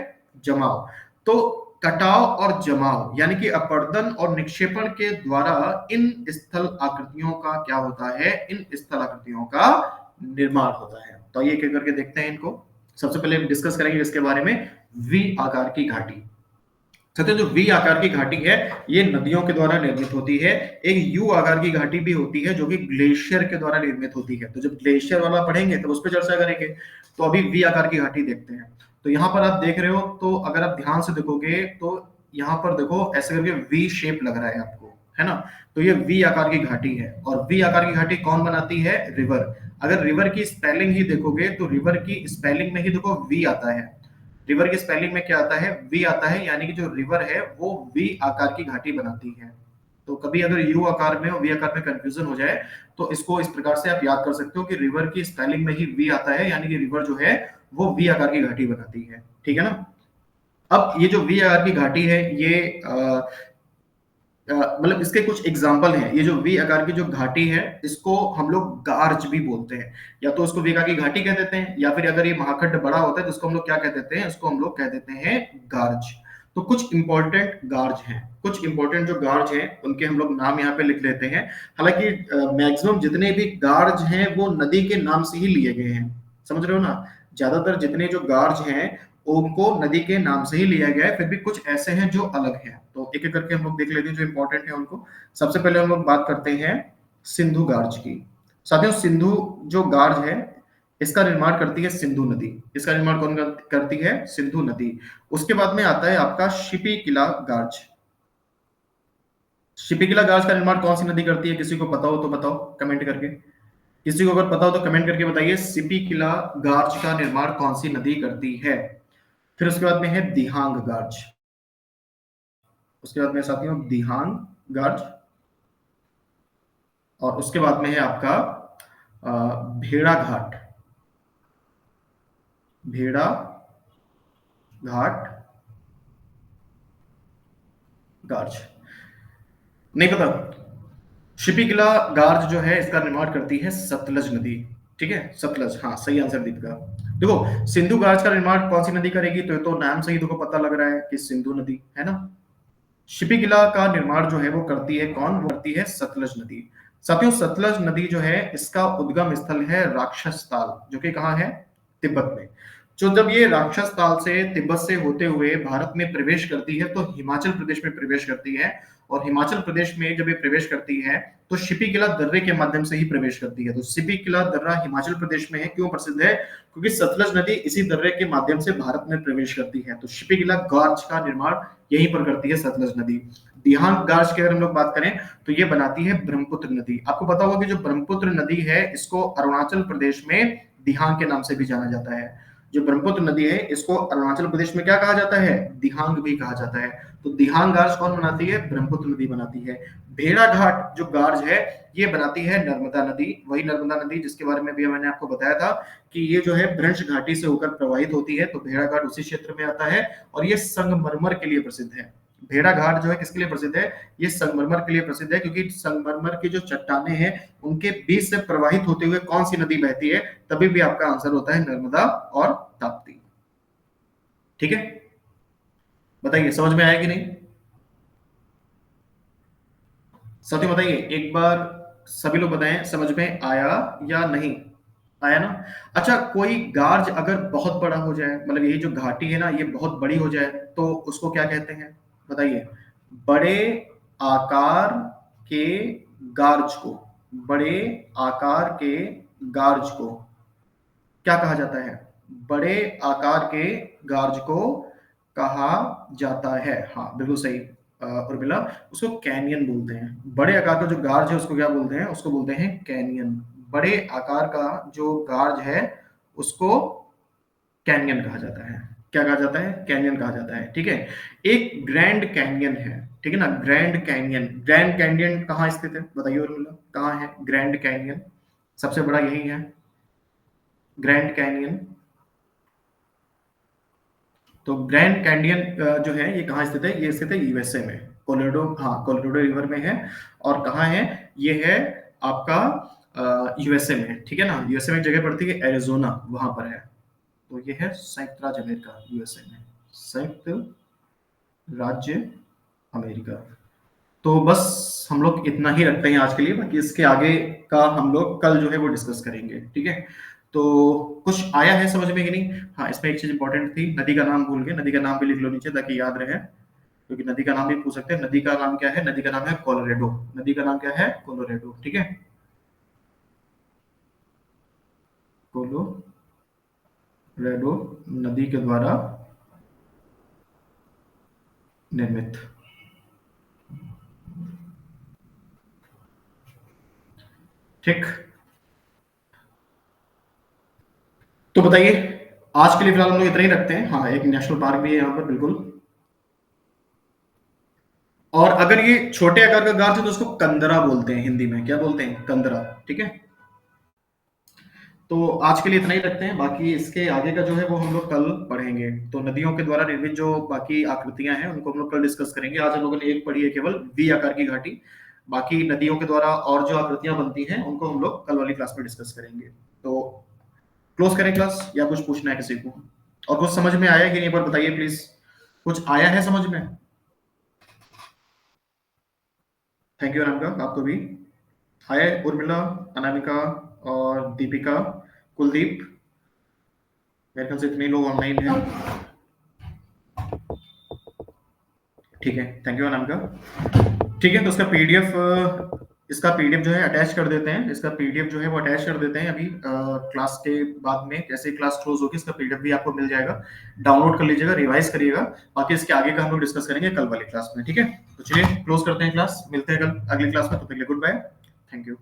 जमाव। तो कटाव और जमाव यानी कि अपर्दन और निक्षेपण के द्वारा इन स्थल आकृतियों का क्या होता है? इन स्थल आकृतियों का निर्माण होता है। तो ये करके देखते हैं इनको। सबसे पहले हम डिस्कस करेंगे इसके बारे में, वी आकार की घाटी। सत्य, जो वी आकार की घाटी है ये नदियों के द्वारा निर्मित होती है। एक यू आकार की घाटी भी होती है जो कि ग्लेशियर के द्वारा निर्मित होती है। तो जब ग्लेशियर वाला पढ़ेंगे तब उस पर चर्चा करेंगे। तो अभी वी आकार की घाटी देखते हैं। तो यहाँ पर आप देख रहे हो, तो अगर आप ध्यान से देखोगे तो यहाँ पर देखो ऐसे करके वी शेप लग रहा है आपको, है ना? तो ये वी आकार की घाटी है। और वी आकार की घाटी कौन बनाती है? रिवर। अगर रिवर की स्पेलिंग ही देखोगे तो रिवर की स्पेलिंग में ही देखो वी आता है। रिवर की स्पेलिंग में क्या आता है, वी आता है, यानी कि जो रिवर है वो वी आकार की घाटी बनाती है। तो कभी अगर यू आकार में और वी आकार में कंफ्यूजन हो जाए तो इसको इस प्रकार से आप याद कर सकते हो कि रिवर की स्पेलिंग में ही वी आता है, यानी कि रिवर जो है वो वी आकार की घाटी बनाती है। ठीक है ना। अब ये जो वी आकार की घाटी है ये मतलब इसके कुछ एग्जाम्पल हैं। ये जो वी आकार की जो घाटी है इसको हम लोग गार्ज भी बोलते हैं, या तो उसको वी आकार की घाटी कह देते हैं, या फिर अगर ये महाखंड बड़ा होता है तो उसको हम लोग क्या कह देते हैं, उसको हम लोग कह देते हैं गार्ज। तो कुछ इंपॉर्टेंट गार्ज हैं, कुछ इंपॉर्टेंट जो गार्ज हैं उनके हम लोग नाम यहाँ पे लिख लेते हैं। हालांकि मैक्सिमम जितने भी गार्ज हैं वो नदी के नाम से ही लिए गए हैं, समझ रहे हो ना। ज्यादातर जितने जो गार्ज हैं उनको नदी के नाम से ही लिया गया है, फिर भी कुछ ऐसे हैं जो अलग हैं। तो एक एक करके हम लोग देख लेते हैं जो इंपॉर्टेंट है उनको। सबसे पहले हम लोग बात करते हैं सिंधु गार्ज की। साथियों सिंधु जो गार्ज है इसका निर्माण करती है सिंधु नदी। इसका निर्माण कौन करती है, सिंधु नदी। उसके बाद में आता है आपका शिपी किला गार्ज। शिपी किला गार्ज का निर्माण कौन सी नदी करती है, किसी को पता हो तो बताओ कमेंट करके। किसी को अगर पता हो तो कमेंट करके बताइए, सिपी किला गार्ज का निर्माण कौन सी नदी करती है। फिर उसके बाद में है दिहांग गार्ज। उसके बाद में साथियों दिहांग गार्ज। और उसके बाद में है आपका भेड़ा घाट। भेड़ा घाट गार्ज। नहीं पता। शिपी किला गार्ज जो है इसका निर्माण करती है सतलज नदी। ठीक है, सतलज, हाँ सही आंसर दीपिका। देखो सिंधु गार्ज का निर्माण कौन सी नदी करेगी, तो नाम से ही देखो पता लग रहा है कि सिंधु नदी है ना। शिपी किला का निर्माण जो है वो करती है कौन, वो करती है सतलज नदी। साथियों सतलज नदी जो है इसका उद्गम स्थल है राक्षस ताल, जो कि कहाँ है, तिब्बत में। जो जब ये राक्षस ताल से तिब्बत से होते हुए भारत में प्रवेश करती है तो हिमाचल प्रदेश में प्रवेश करती है। और हिमाचल प्रदेश में जब ये प्रवेश करती है तो शिपी किला दर्रे के माध्यम से ही प्रवेश करती है। तो शिपी किला दर्रा हिमाचल प्रदेश में है, क्यों प्रसिद्ध है, क्योंकि सतलज नदी इसी दर्रे के माध्यम से भारत में प्रवेश करती है। तो शिपी किला गार्ज का निर्माण यहीं पर करती है सतलज नदी। दिहांग गार्ज की अगर हम लोग बात करें तो ये बनाती है ब्रह्मपुत्र नदी। आपको पता होगा कि जो ब्रह्मपुत्र नदी है इसको अरुणाचल प्रदेश में दिहांग के नाम से भी जाना जाता है। जो ब्रह्मपुत्र नदी है इसको अरुणाचल प्रदेश में क्या कहा जाता है, दिहांग भी कहा जाता है। तो दिहांग गार्ज कौन बनाती है, ब्रह्मपुत्र नदी बनाती है। भेड़ा घाट जो गार्ज है ये बनाती है नर्मदा नदी, वही नर्मदा नदी जिसके बारे में भी मैंने आपको बताया था कि ये जो है भ्रंश घाटी से होकर प्रवाहित होती है। तो भेड़ा घाट उसी क्षेत्र में आता है और ये संगमरमर के लिए प्रसिद्ध है। भेड़ा घाट जो है किसके लिए प्रसिद्ध है, ये संगमरमर के लिए प्रसिद्ध है, क्योंकि संगमरमर की जो चट्टाने हैं उनके बीच से प्रवाहित होते हुए कौन सी नदी बहती है, तभी भी आपका आंसर होता है नर्मदा और ताप्ती। ठीक है, बताइए समझ में आया कि नहीं। साथियों बताइए एक बार, सभी लोग बताएं समझ में आया या नहीं आया ना। अच्छा कोई गार्ज अगर बहुत बड़ा हो जाए, मतलब यही जो घाटी है ना ये बहुत बड़ी हो जाए तो उसको क्या कहते हैं, बताइए। बड़े आकार के गार्ज को, बड़े आकार के गार्ज को क्या कहा जाता है, बड़े आकार के गार्ज को कहा जाता है, हाँ बिल्कुल सही उर्मिला, उसको कैनियन बोलते हैं। बड़े आकार का जो गार्ज है उसको क्या बोलते हैं, उसको बोलते हैं कैनियन। बड़े आकार का जो गार्ज है उसको कैनियन कहा जाता है। क्या कहा जाता है, कैनियन कहा जाता है। ठीक है, एक ग्रैंड कैनियन है, ठीक है ना, ग्रैंड कैनियन। ग्रैंड कैनियन कहाँ स्थित है बताइए उर्मिला, कहाँ है ग्रैंड कैनियन, सबसे बड़ा यही है ग्रैंड कैनियन। तो ग्रैंड कैंडियन जो है ये कहाँ स्थित है, ये स्थित है यूएसए में, कोलोराडो, हाँ कोलोराडो रिवर में है। और कहाँ है, ये है आपका यूएसए में, ठीक है ना। यूएसए में एक जगह पड़ती है एरिजोना, वहां पर है। तो ये है संयुक्त राज्य अमेरिका, यूएसए में, संयुक्त राज्य अमेरिका। तो बस हम लोग इतना ही रखते हैं आज के लिए, बाकी इसके आगे का हम लोग कल जो है वो डिस्कस करेंगे। ठीक है, तो कुछ आया है समझ में कि नहीं। हाँ इसमें एक चीज इंपॉर्टेंट थी, नदी का नाम भूल गए, नदी का नाम भी लिख लो नीचे ताकि याद रहे, क्योंकि नदी का नाम भी पूछ सकते हैं। नदी का नाम क्या है, नदी का नाम है कोलोरेडो। नदी का नाम क्या है, कोलोरेडो। ठीक है, कोलोरेडो नदी के द्वारा निर्मित। ठीक, तो बताइए आज के लिए फिलहाल हम लोग इतना ही रखते हैं। हाँ, एक नेशनल पार्क भी है यहाँ पर, बिल्कुल। और अगर ये छोटे आकार का गाछ है तो उसको कंदरा बोलते हैं हिंदी में। क्या बोलते हैं? कंदरा। ठीक है। तो आज के लिए इतना ही रखते हैं, बाकी इसके आगे का जो है वो हम लोग कल पढ़ेंगे। तो नदियों के द्वारा निर्मित जो बाकी आकृतियां हैं उनको हम लोग कल डिस्कस करेंगे। आज हम लोगों ने एक पढ़ी है केवल, वी आकार की घाटी। बाकी नदियों के द्वारा और जो आकृतियां बनती हैं उनको हम लोग कल वाली क्लास में डिस्कस करेंगे। तो क्लोज करें क्लास, या कुछ पूछना है किसी को? और कुछ समझ में आया कि नहीं, एक बार बताइए प्लीज। कुछ आया है समझ में? थैंक यू अनामिका, आपको भी। हाय उर्मिला, अनामिका और दीपिका, कुलदीप। मेरे ख्याल से इतने लोग ऑनलाइन हैं। ठीक है, थैंक यू अनामिका। ठीक है, तो इसका पीडीएफ, इसका पीडीएफ जो है अटैच कर देते हैं। इसका पीडीएफ जो है वो अटैच कर देते हैं अभी क्लास के बाद में। जैसे ही क्लास क्लोज होगी इसका पीडीएफ भी आपको मिल जाएगा। डाउनलोड कर लीजिएगा, रिवाइज करिएगा। बाकी इसके आगे का हम लोग डिस्कस करेंगे कल वाली क्लास में। ठीक है, तो चलिए क्लोज करते हैं क्लास। मिलते हैं कल अगली क्लास में। तो पहले गुड बाय, थैंक यू।